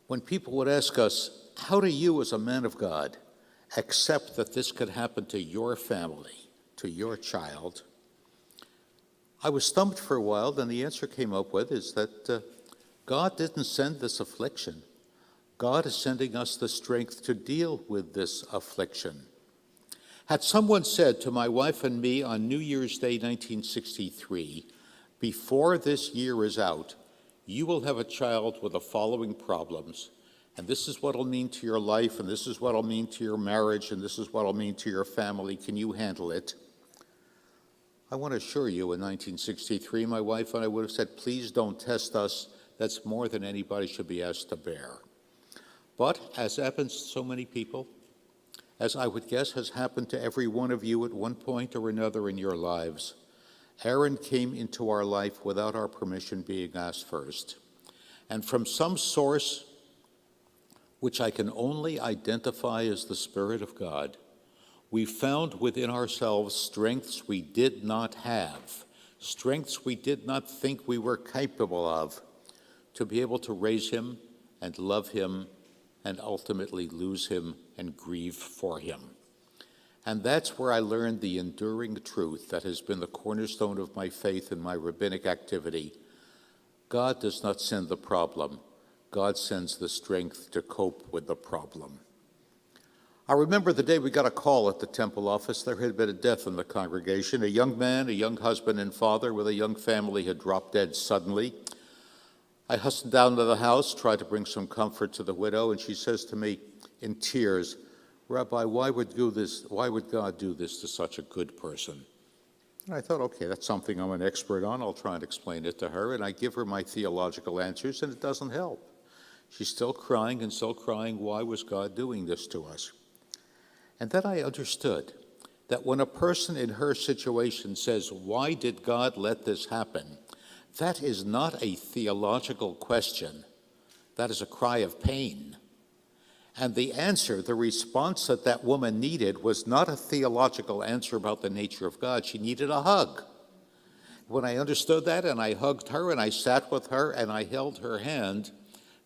When people would ask us, how do you as a man of God accept that this could happen to your family, to your child? I was stumped for a while, and the answer came up with is that God didn't send this affliction. God is sending us the strength to deal with this affliction. Had someone said to my wife and me on New Year's Day 1963, before this year is out, you will have a child with the following problems, and this is what it'll mean to your life, and this is what it'll mean to your marriage, and this is what it'll mean to your family. Can you handle it? I want to assure you, in 1963, my wife and I would have said, please don't test us. That's more than anybody should be asked to bear. But, as happens to so many people, as I would guess has happened to every one of you at one point or another in your lives, Aaron came into our life without our permission being asked first. And from some source, which I can only identify as the Spirit of God, we found within ourselves strengths we did not have, strengths we did not think we were capable of, to be able to raise him and love him and ultimately lose him and grieve for him. And that's where I learned the enduring truth that has been the cornerstone of my faith and my rabbinic activity. God does not send the problem. God sends the strength to cope with the problem. I remember the day we got a call at the temple office. There had been a death in the congregation. A young man, a young husband and father with a young family had dropped dead suddenly. I hustled down to the house, tried to bring some comfort to the widow, and she says to me in tears, Rabbi, why would God do this to such a good person? And I thought, okay, that's something I'm an expert on. I'll try and explain it to her. And I give her my theological answers, and it doesn't help. She's still crying and still crying, why was God doing this to us? And then I understood that when a person in her situation says, why did God let this happen? That is not a theological question. That is a cry of pain. And the answer, the response that that woman needed was not a theological answer about the nature of God. She needed a hug. When I understood that and I hugged her and I sat with her and I held her hand,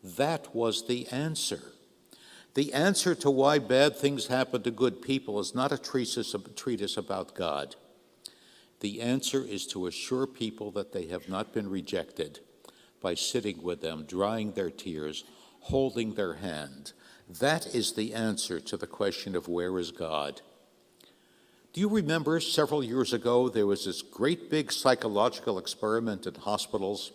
that was the answer. The answer to why bad things happen to good people is not a treatise about God. The answer is to assure people that they have not been rejected by sitting with them, drying their tears, holding their hand. That is the answer to the question of where is God? Do you remember several years ago there was this great big psychological experiment in hospitals?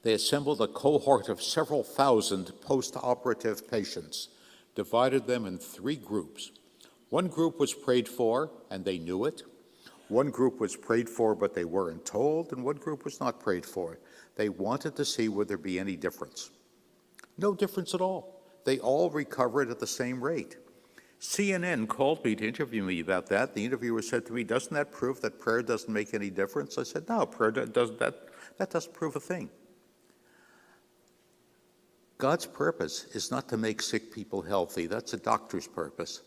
They assembled a cohort of several thousand post-operative patients, divided them in 3 groups. One group was prayed for, and they knew it. One group was prayed for, but they weren't told, and one group was not prayed for. They wanted to see would there be any difference. No difference at all. They all recovered at the same rate. CNN called me to interview me about that. The interviewer said to me, doesn't that prove that prayer doesn't make any difference? I said, no, prayer doesn't, that doesn't prove a thing. God's purpose is not to make sick people healthy. That's a doctor's purpose.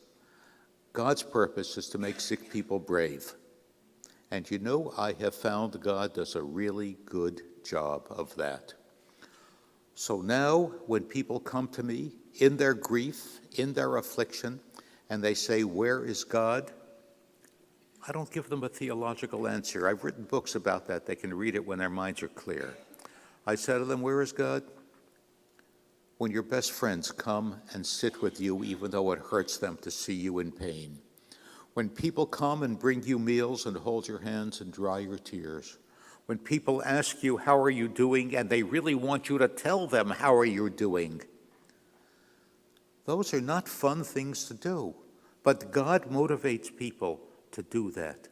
God's purpose is to make sick people brave. And you know, I have found God does a really good job of that. So now, when people come to me in their grief, in their affliction, and they say, where is God? I don't give them a theological answer. I've written books about that. They can read it when their minds are clear. I say to them, where is God? When your best friends come and sit with you, even though it hurts them to see you in pain. When people come and bring you meals and hold your hands and dry your tears. When people ask you, how are you doing? And they really want you to tell them, how are you doing? Those are not fun things to do, but God motivates people to do that.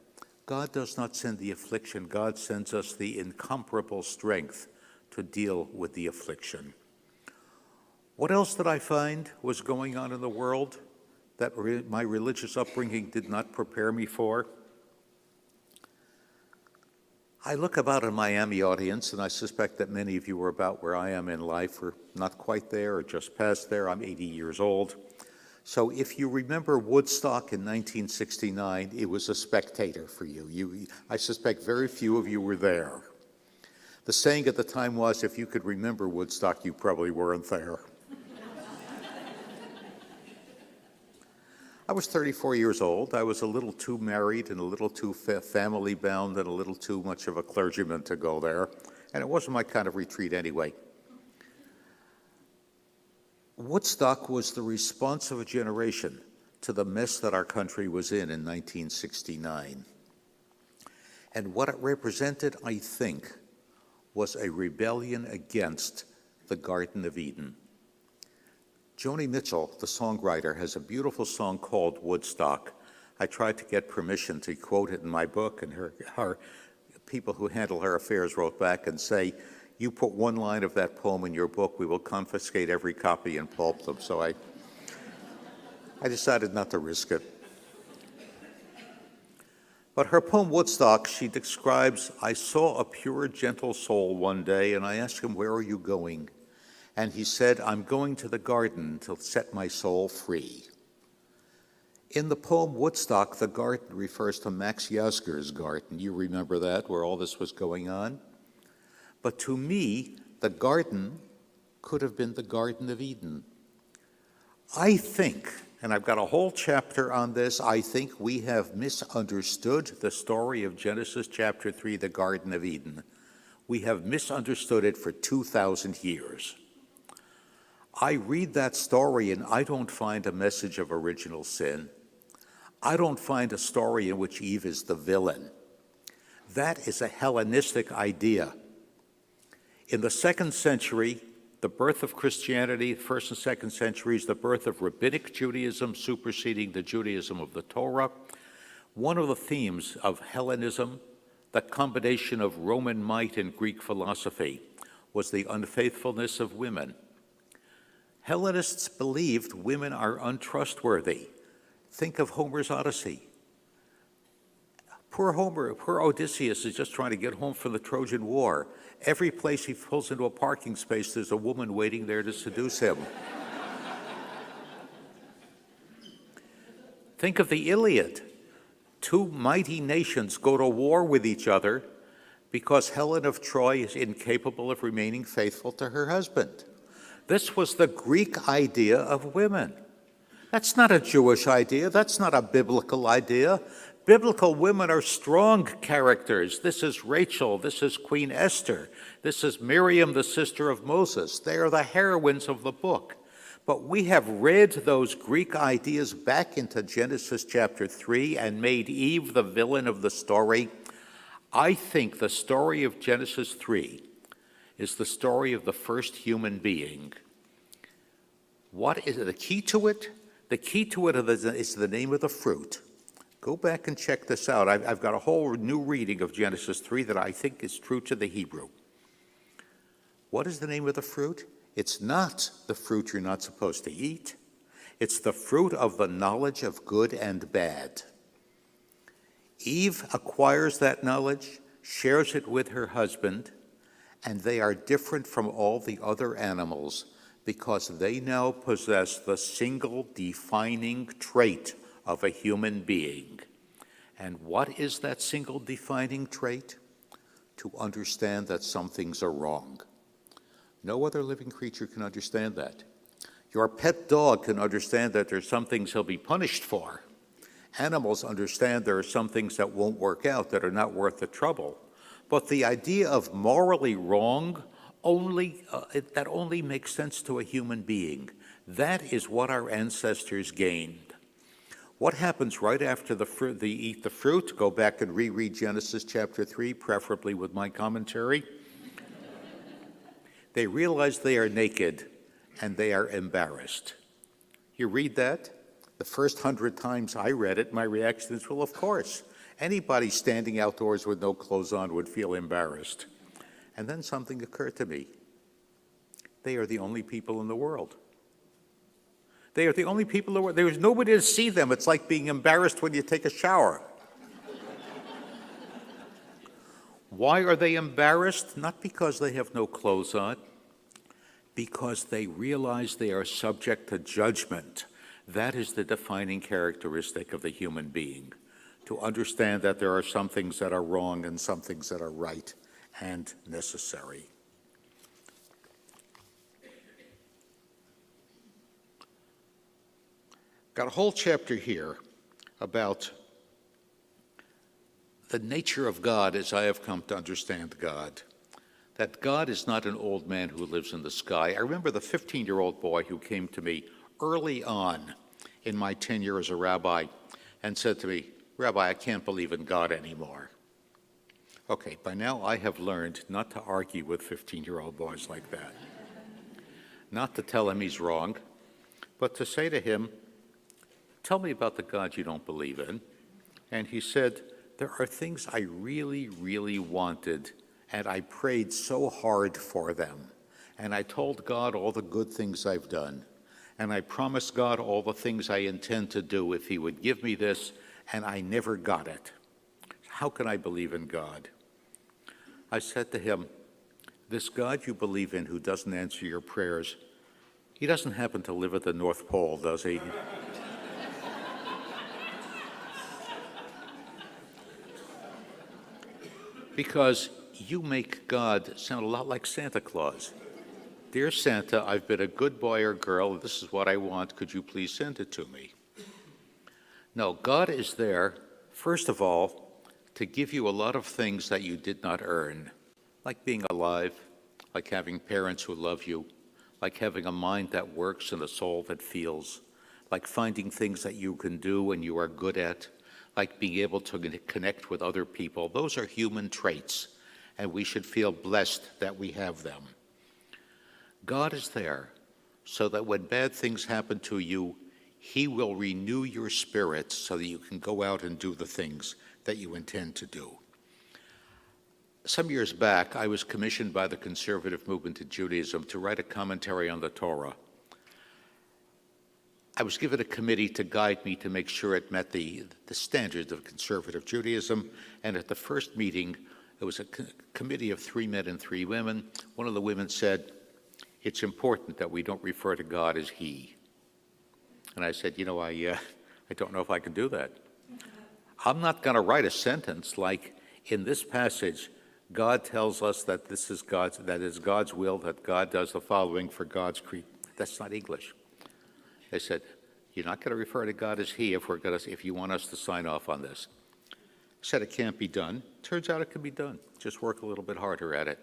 God does not send the affliction. God sends us the incomparable strength to deal with the affliction. What else did I find was going on in the world that my religious upbringing did not prepare me for? I look about a Miami audience, and I suspect that many of you are about where I am in life, or not quite there, or just past there. I'm 80 years old. So if you remember Woodstock in 1969, it was a spectator for you. I suspect very few of you were there. The saying at the time was, if you could remember Woodstock, you probably weren't there. I was 34 years old. I was a little too married and a little too family bound and a little too much of a clergyman to go there. And it wasn't my kind of retreat anyway. Woodstock was the response of a generation to the mess that our country was in 1969. And what it represented, I think, was a rebellion against the Garden of Eden. Joni Mitchell, the songwriter, has a beautiful song called Woodstock. I tried to get permission to quote it in my book, and her people who handle her affairs wrote back and say, you put one line of that poem in your book, we will confiscate every copy and pulp them. So I decided not to risk it. But her poem Woodstock, she describes, I saw a pure, gentle soul one day, and I asked him, where are you going? And he said, I'm going to the garden to set my soul free. In the poem Woodstock, the garden refers to Max Yasgur's garden. You remember that, where all this was going on? But to me, the garden could have been the Garden of Eden. I think, and I've got a whole chapter on this, I think we have misunderstood the story of Genesis chapter 3, the Garden of Eden. We have misunderstood it for 2,000 years. I read that story and I don't find a message of original sin. I don't find a story in which Eve is the villain. That is a Hellenistic idea. In the 2nd century, the birth of Christianity, first and second centuries, the birth of rabbinic Judaism superseding the Judaism of the Torah. One of the themes of Hellenism, the combination of Roman might and Greek philosophy, was the unfaithfulness of women. Hellenists believed women are untrustworthy. Think of Homer's Odyssey. Poor Homer, poor Odysseus is just trying to get home from the Trojan War. Every place he pulls into a parking space, there's a woman waiting there to seduce him. Think of the Iliad. Two mighty nations go to war with each other because Helen of Troy is incapable of remaining faithful to her husband. This was the Greek idea of women. That's not a Jewish idea. That's not a biblical idea. Biblical women are strong characters. This is Rachel. This is Queen Esther. This is Miriam, the sister of Moses. They are the heroines of the book. But we have read those Greek ideas back into Genesis chapter 3 and made Eve the villain of the story. I think the story of Genesis 3 is the story of the first human being. What is the key to it? The key to it is the name of the fruit. Go back and check this out. I've got a whole new reading of Genesis 3 that I think is true to the Hebrew. What is the name of the fruit? It's not the fruit you're not supposed to eat. It's the fruit of the knowledge of good and bad. Eve acquires that knowledge, shares it with her husband, and they are different from all the other animals because they now possess the single defining trait of a human being. And what is that single defining trait? To understand that some things are wrong. No other living creature can understand that. Your pet dog can understand that there's some things he'll be punished for. Animals understand there are some things that won't work out, that are not worth the trouble. But the idea of morally wrong that only makes sense to a human being. That is what our ancestors gained. What happens right after they eat the fruit? Go back and reread Genesis chapter 3, preferably with my commentary. They realize they are naked and they are embarrassed. You read that? The first 100 times I read it, my reaction is, well, of course. Anybody standing outdoors with no clothes on would feel embarrassed. And then something occurred to me. They are the only people in the world. They are the only people in the world. There is nobody to see them. It's like being embarrassed when you take a shower. Why are they embarrassed? Not because they have no clothes on, because they realize they are subject to judgment. That is the defining characteristic of the human being, to understand that there are some things that are wrong and some things that are right and necessary. Got a whole chapter here about the nature of God as I have come to understand God. That God is not an old man who lives in the sky. I remember the 15-year-old boy who came to me early on in my tenure as a rabbi and said to me, "Rabbi, I can't believe in God anymore." Okay, by now I have learned not to argue with 15-year-old boys like that. Not to tell him he's wrong, but to say to him, "Tell me about the God you don't believe in." And he said, "There are things I really, really wanted, and I prayed so hard for them. And I told God all the good things I've done. And I promised God all the things I intend to do if he would give me this, and I never got it. How can I believe in God?" I said to him, "This God you believe in who doesn't answer your prayers, he doesn't happen to live at the North Pole, does he?" Because you make God sound a lot like Santa Claus. "Dear Santa, I've been a good boy or girl. This is what I want. Could you please send it to me?" No, God is there, first of all, to give you a lot of things that you did not earn, like being alive, like having parents who love you, like having a mind that works and a soul that feels, like finding things that you can do and you are good at, like being able to connect with other people. Those are human traits, and we should feel blessed that we have them. God is there so that when bad things happen to you, he will renew your spirit so that you can go out and do the things that you intend to do. Some years back, I was commissioned by the conservative movement in Judaism to write a commentary on the Torah. I was given a committee to guide me to make sure it met the standards of conservative Judaism, and at the first meeting, it was a committee of 3 men and 3 women. One of the women said, "It's important that we don't refer to God as he." And I said, I don't know if I can do that. I'm not going to write a sentence like, in this passage, God tells us that that is God's will, that God does the following for God's creed. That's not English. They said, "You're not going to refer to God as he if you want us to sign off on this." I said it can't be done. Turns out it can be done. Just work a little bit harder at it.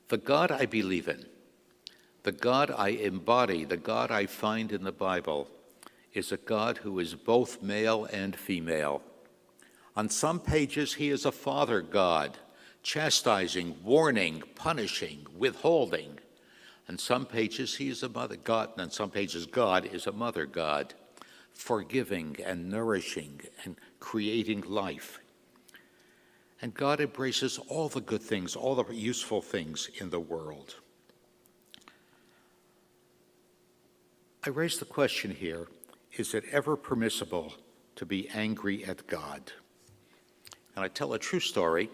The God I believe in, the God I embody, the God I find in the Bible, is a God who is both male and female. On some pages, he is a father God, chastising, warning, punishing, withholding. On some pages, he is a mother God, and on some pages, God is a mother God, forgiving and nourishing and creating life. And God embraces all the good things, all the useful things in the world. I raise the question here, is it ever permissible to be angry at God? And I tell a true story.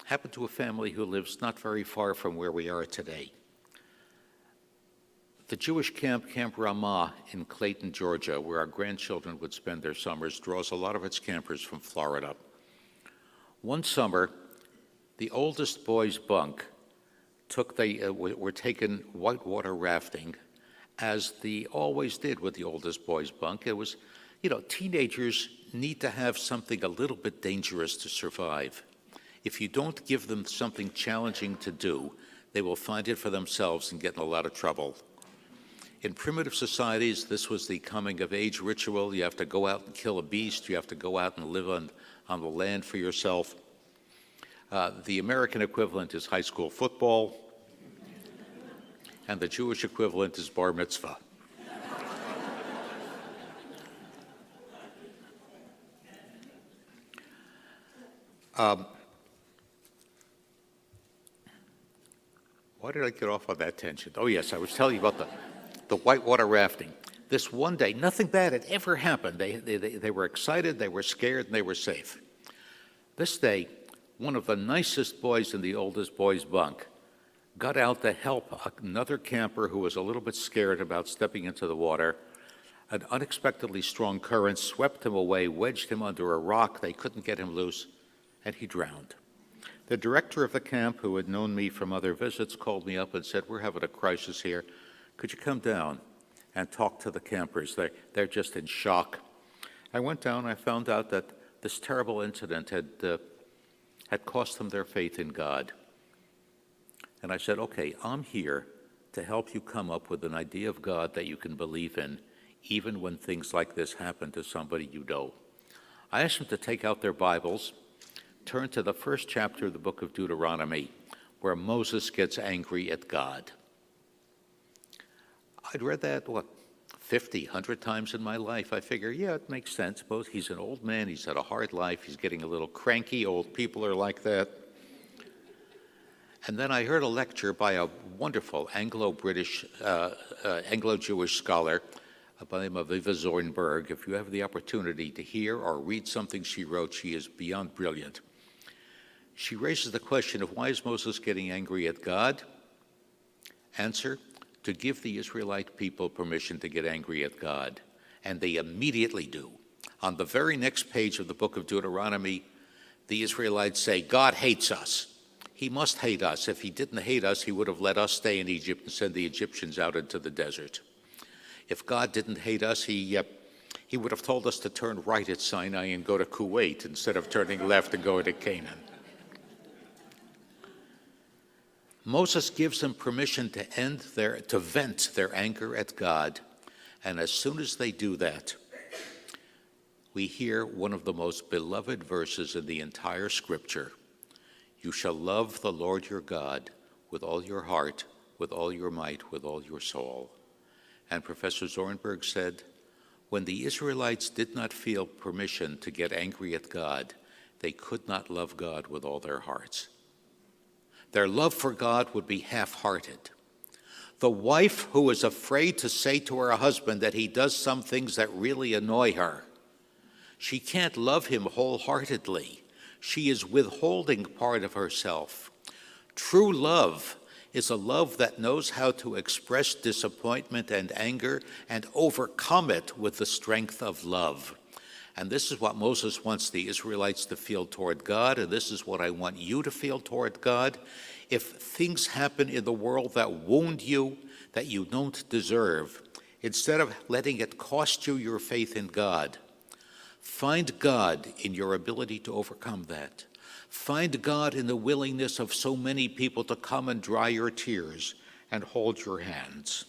Happened to a family who lives not very far from where we are today. The Jewish camp, Camp Ramah in Clayton, Georgia, where our grandchildren would spend their summers, draws a lot of its campers from Florida. One summer, the oldest boy's bunk were taken whitewater rafting, as they always did with the oldest boy's bunk. It was, teenagers need to have something a little bit dangerous to survive. If you don't give them something challenging to do, they will find it for themselves and get in a lot of trouble. In primitive societies, this was the coming-of-age ritual. You have to go out and kill a beast. You have to go out and live on the land for yourself. The American equivalent is high school football, and the Jewish equivalent is bar mitzvah. Why did I get off on that tangent? Oh, yes, I was telling you about the whitewater rafting. This one day, nothing bad had ever happened. They were excited, they were scared, and they were safe. This day, one of the nicest boys in the oldest boy's bunk got out to help another camper who was a little bit scared about stepping into the water. An unexpectedly strong current swept him away, wedged him under a rock. They couldn't get him loose, and he drowned. The director of the camp, who had known me from other visits, called me up and said, "We're having a crisis here. Could you come down and talk to the campers? They're just in shock." I went down. I found out that this terrible incident had cost them their faith in God. And I said, "Okay, I'm here to help you come up with an idea of God that you can believe in, even when things like this happen to somebody you know." I asked them to take out their Bibles, turn to the first chapter of the book of Deuteronomy, where Moses gets angry at God. I'd read that, 50, 100 times in my life. I figure, yeah, it makes sense. Both he's an old man, he's had a hard life, he's getting a little cranky. Old people are like that. And then I heard a lecture by a wonderful Anglo-British, Anglo-Jewish scholar by the name of Viva Zornberg. If you have the opportunity to hear or read something she wrote, she is beyond brilliant. She raises the question of, why is Moses getting angry at God? Answer: to give the Israelite people permission to get angry at God. And they immediately do. On the very next page of the book of Deuteronomy, the Israelites say, "God hates us. He must hate us. If he didn't hate us, he would have let us stay in Egypt and send the Egyptians out into the desert. If God didn't hate us, he would have told us to turn right at Sinai and go to Kuwait instead of turning left and going to Canaan." Moses gives them permission to vent their anger at God, and as soon as they do that, we hear one of the most beloved verses in the entire Scripture. "You shall love the Lord your God with all your heart, with all your might, with all your soul. And Professor Zornberg said, when the Israelites did not feel permission to get angry at God, they could not love God with all their hearts. Their love for God would be half-hearted. The wife who is afraid to say to her husband that he does some things that really annoy her, she can't love him wholeheartedly. She is withholding part of herself. True love is a love that knows how to express disappointment and anger and overcome it with the strength of love. And this is what Moses wants the Israelites to feel toward God, and this is what I want you to feel toward God. If things happen in the world that wound you, that you don't deserve, instead of letting it cost you your faith in God, find God in your ability to overcome that. Find God in the willingness of so many people to come and dry your tears and hold your hands.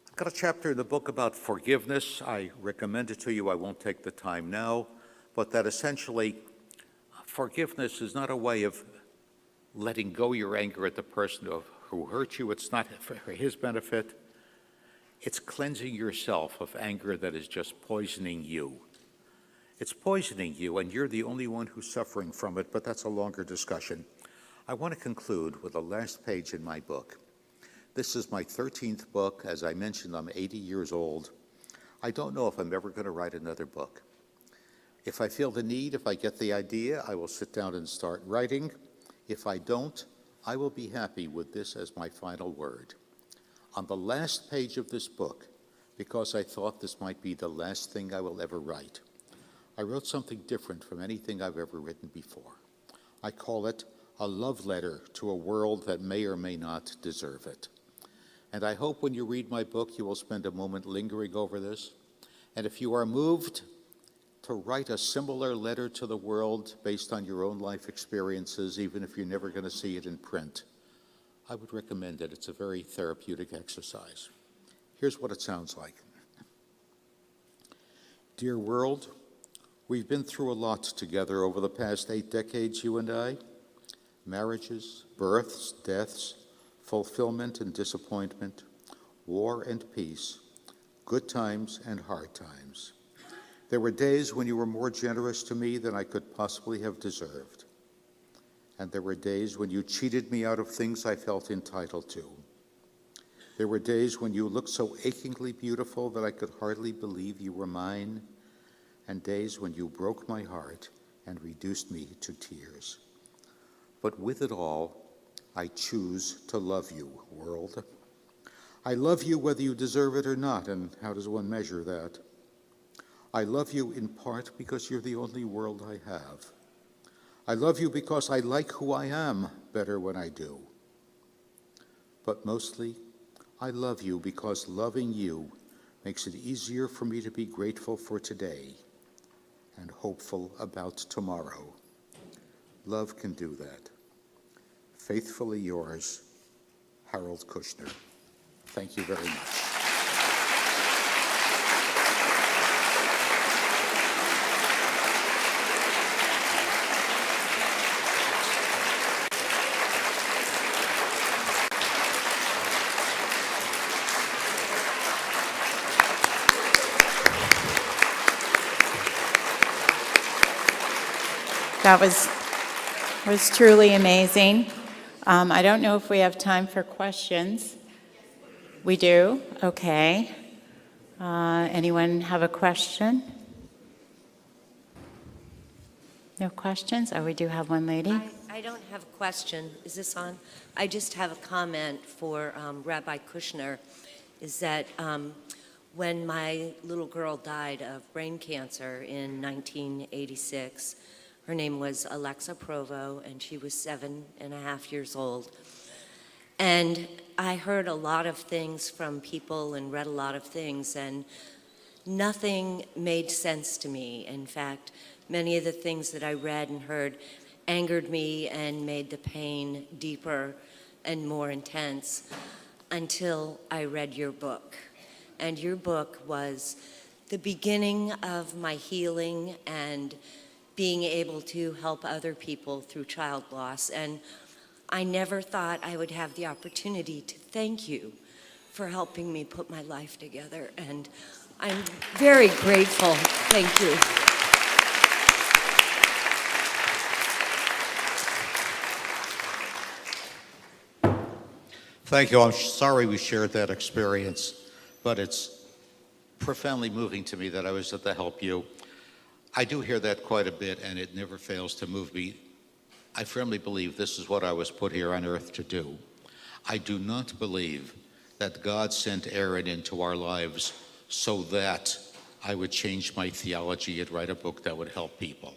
I've got a chapter in the book about forgiveness. I recommend it to you. I won't take the time now, but that essentially forgiveness is not a way of letting go your anger at the person who hurt you. It's not for his benefit. It's cleansing yourself of anger that is just poisoning you. It's poisoning you, and you're the only one who's suffering from it, but that's a longer discussion. I want to conclude with the last page in my book. This is my 13th book. As I mentioned, I'm 80 years old. I don't know if I'm ever going to write another book. If I feel the need, if I get the idea, I will sit down and start writing. If I don't, I will be happy with this as my final word. On the last page of this book, because I thought this might be the last thing I will ever write, I wrote something different from anything I've ever written before. I call it a love letter to a world that may or may not deserve it. And I hope when you read my book, you will spend a moment lingering over this. And if you are moved to write a similar letter to the world based on your own life experiences, even if you're never going to see it in print, I would recommend it. It's a very therapeutic exercise. Here's what it sounds like. Dear world, we've been through a lot together over the past 8 decades, you and I. Marriages, births, deaths, fulfillment and disappointment, war and peace, good times and hard times. There were days when you were more generous to me than I could possibly have deserved. And there were days when you cheated me out of things I felt entitled to. There were days when you looked so achingly beautiful that I could hardly believe you were mine, and days when you broke my heart and reduced me to tears. But with it all, I choose to love you, world. I love you whether you deserve it or not, and how does one measure that? I love you in part because you're the only world I have. I love you because I like who I am better when I do. But mostly, I love you because loving you makes it easier for me to be grateful for today and hopeful about tomorrow. Love can do that. Faithfully yours, Harold Kushner. Thank you very much. That was truly amazing. I don't know if we have time for questions. We do? Okay. Anyone have a question? No questions? Oh, we do have one lady. I don't have a question. Is this on? I just have a comment for Rabbi Kushner, is that when my little girl died of brain cancer in 1986, her name was Alexa Provo, and she was 7.5 years old. And I heard a lot of things from people and read a lot of things, and nothing made sense to me. In fact, many of the things that I read and heard angered me and made the pain deeper and more intense until I read your book. And your book was the beginning of my healing and being able to help other people through child loss. And I never thought I would have the opportunity to thank you for helping me put my life together. And I'm very grateful. Thank you. Thank you. I'm sorry we shared that experience, but it's profoundly moving to me that I was able to help you. I do hear that quite a bit, and it never fails to move me. I firmly believe this is what I was put here on earth to do. I do not believe that God sent Aaron into our lives so that I would change my theology and write a book that would help people.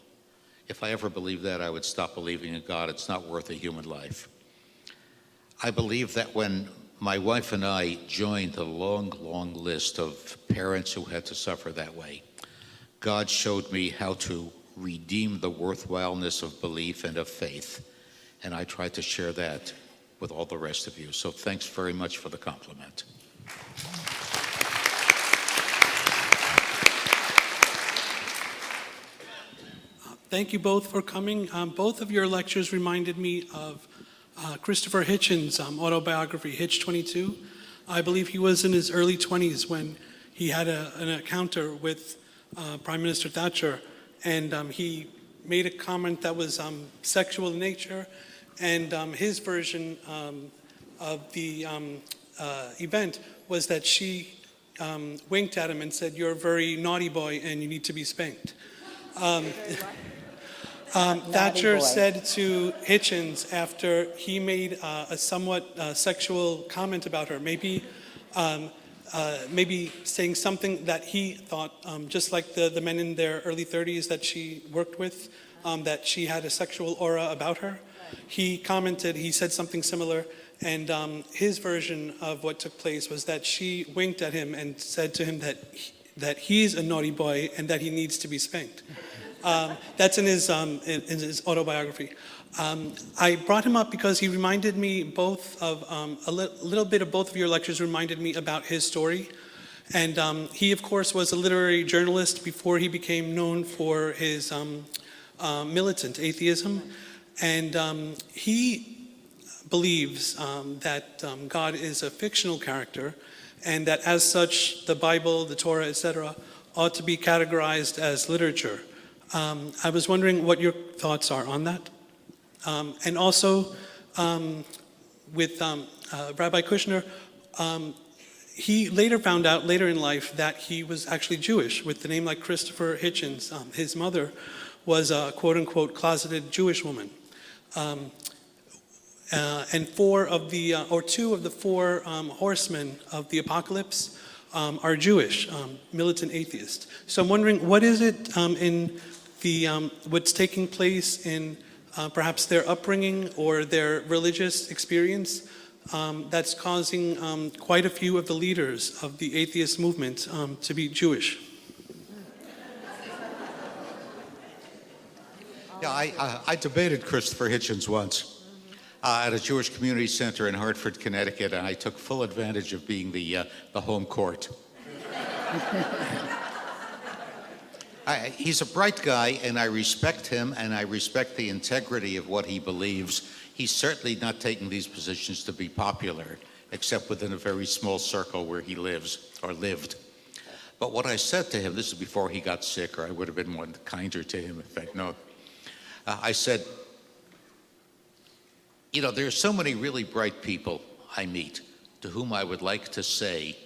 If I ever believed that, I would stop believing in God. It's not worth a human life. I believe that when my wife and I joined the long, long list of parents who had to suffer that way, God showed me how to redeem the worthwhileness of belief and of faith, and I tried to share that with all the rest of you. So thanks very much for the compliment. Thank you both for coming. Both of your lectures reminded me of Christopher Hitchens' autobiography, Hitch 22. I believe he was in his early 20s when he had an encounter with Prime Minister Thatcher, and he made a comment that was sexual in nature, and his version of the event was that she winked at him and said, "You're a very naughty boy and you need to be spanked." Thatcher said to Hitchens after he made a somewhat sexual comment about her, maybe saying something that he thought, just like the men in their early 30s that she worked with, that she had a sexual aura about her. He commented, he said something similar, and his version of what took place was that she winked at him and said to him that he's a naughty boy and that he needs to be spanked. That's in his autobiography. I brought him up because he reminded me both of, a little bit of both of your lectures reminded me about his story. And he, of course, was a literary journalist before he became known for his militant atheism. And he believes that God is a fictional character, and that as such, the Bible, the Torah, etc., ought to be categorized as literature. I was wondering what your thoughts are on that. And also, with Rabbi Kushner, he later found out, later in life, that he was actually Jewish, with the name like Christopher Hitchens. His mother was a quote-unquote closeted Jewish woman. And two of the four horsemen of the apocalypse are Jewish, militant atheists. So I'm wondering, what is it in what's taking place in perhaps their upbringing or their religious experience that's causing quite a few of the leaders of the atheist movement to be Jewish? Yeah, I debated Christopher Hitchens once at a Jewish community center in Hartford, Connecticut, and I took full advantage of being the home court. He's a bright guy, and I respect him, and I respect the integrity of what he believes. He's certainly not taking these positions to be popular, except within a very small circle where he lives, or lived. But what I said to him, this is before he got sick, or I would have been more kinder to him if I'd known. I said, you know, there's so many really bright people I meet to whom I would like to say,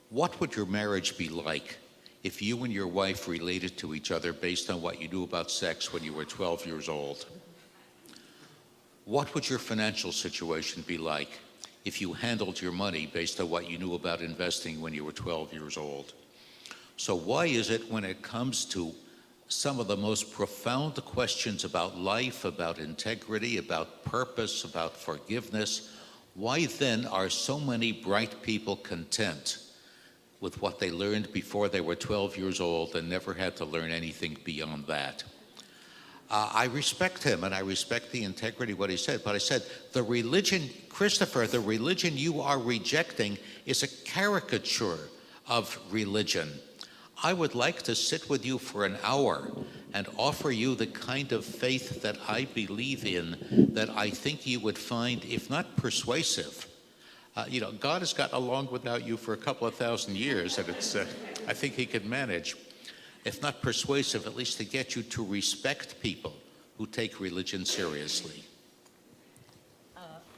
what would your marriage be like if you and your wife related to each other based on what you knew about sex when you were 12 years old? What would your financial situation be like if you handled your money based on what you knew about investing when you were 12 years old? So why is it when it comes to some of the most profound questions about life, about integrity, about purpose, about forgiveness, why then are so many bright people content with what they learned before they were 12 years old and never had to learn anything beyond that? I respect him and I respect the integrity of what he said, but I said, the religion, Christopher, the religion you are rejecting is a caricature of religion. I would like to sit with you for an hour and offer you the kind of faith that I believe in, that I think you would find, if not persuasive, God has gotten along without you for a couple of thousand years, and I think he could manage, if not persuasive, at least to get you to respect people who take religion seriously.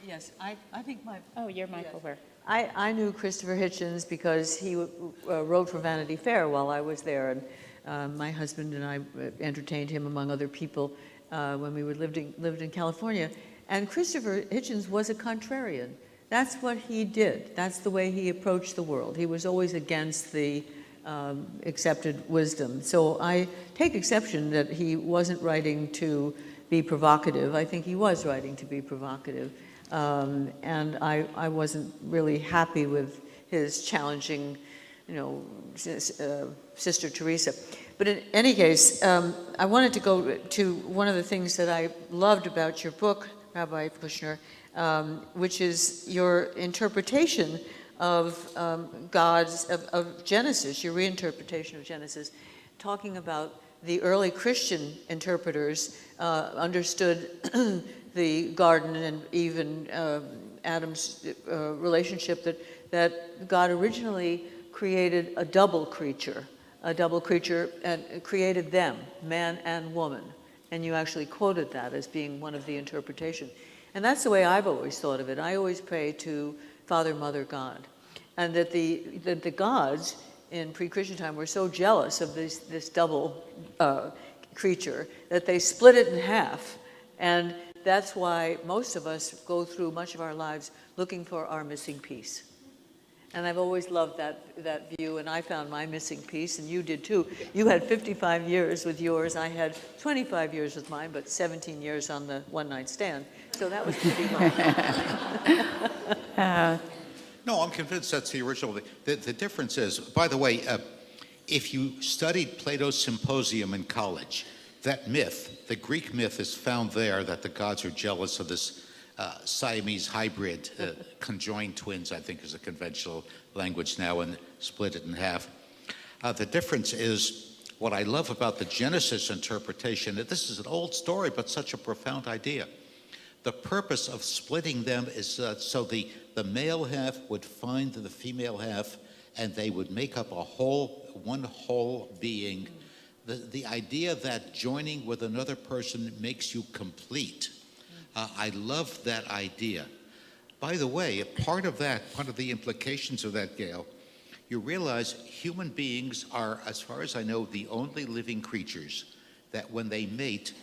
Yes, I think my... Oh, your mic over. I knew Christopher Hitchens because he wrote for Vanity Fair while I was there, and my husband and I entertained him among other people when we lived in California. And Christopher Hitchens was a contrarian. That's what he did. That's the way he approached the world. He was always against the accepted wisdom. So I take exception that he wasn't writing to be provocative. I think he was writing to be provocative. And I wasn't really happy with his challenging, Sister Teresa. But in any case, I wanted to go to one of the things that I loved about your book, Rabbi Kushner, which is your interpretation of of Genesis, your reinterpretation of Genesis, talking about the early Christian interpreters understood the garden and even Adam's relationship that God originally created a double creature and created them, man and woman. And you actually quoted that as being one of the interpretations. And that's the way I've always thought of it. I always pray to Father, Mother, God. And that the gods in pre-Christian time were so jealous of this double creature that they split it in half. And that's why most of us go through much of our lives looking for our missing piece. And I've always loved that view, and I found my missing piece, and you did too. You had 55 years with yours. I had 25 years with mine, but 17 years on the one-night stand. So that was pretty long. No, I'm convinced that's the original. The difference is, by the way, if you studied Plato's Symposium in college, that myth, the Greek myth, is found there that the gods are jealous of this Siamese hybrid, conjoined twins, I think is a conventional language now, and split it in half. The difference is, what I love about the Genesis interpretation, that this is an old story, but such a profound idea. The purpose of splitting them is so the male half would find the female half, and they would make up one whole being. The idea that joining with another person makes you complete. I love that idea. By the way, part of the implications of that, Gail, you realize human beings are, as far as I know, the only living creatures that when they mate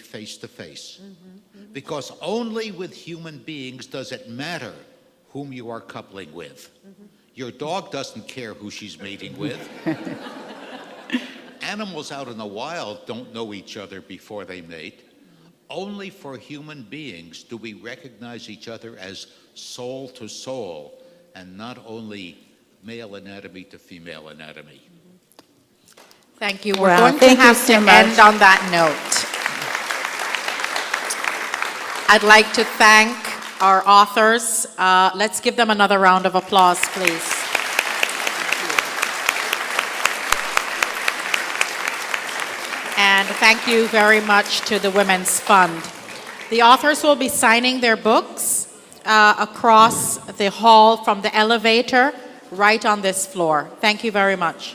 face to face. Because only with human beings does it matter whom you are coupling with. Your dog doesn't care who she's mating with. Animals out in the wild don't know each other before they mate. Only for human beings do we recognize each other as soul to soul, and not only male anatomy to female anatomy. Thank you. We're Well, going to thank you have so to much. end on that note. I'd like to thank our authors. Let's give them another round of applause, please. And thank you very much to the Women's Fund. The authors will be signing their books across the hall from the elevator right on this floor. Thank you very much.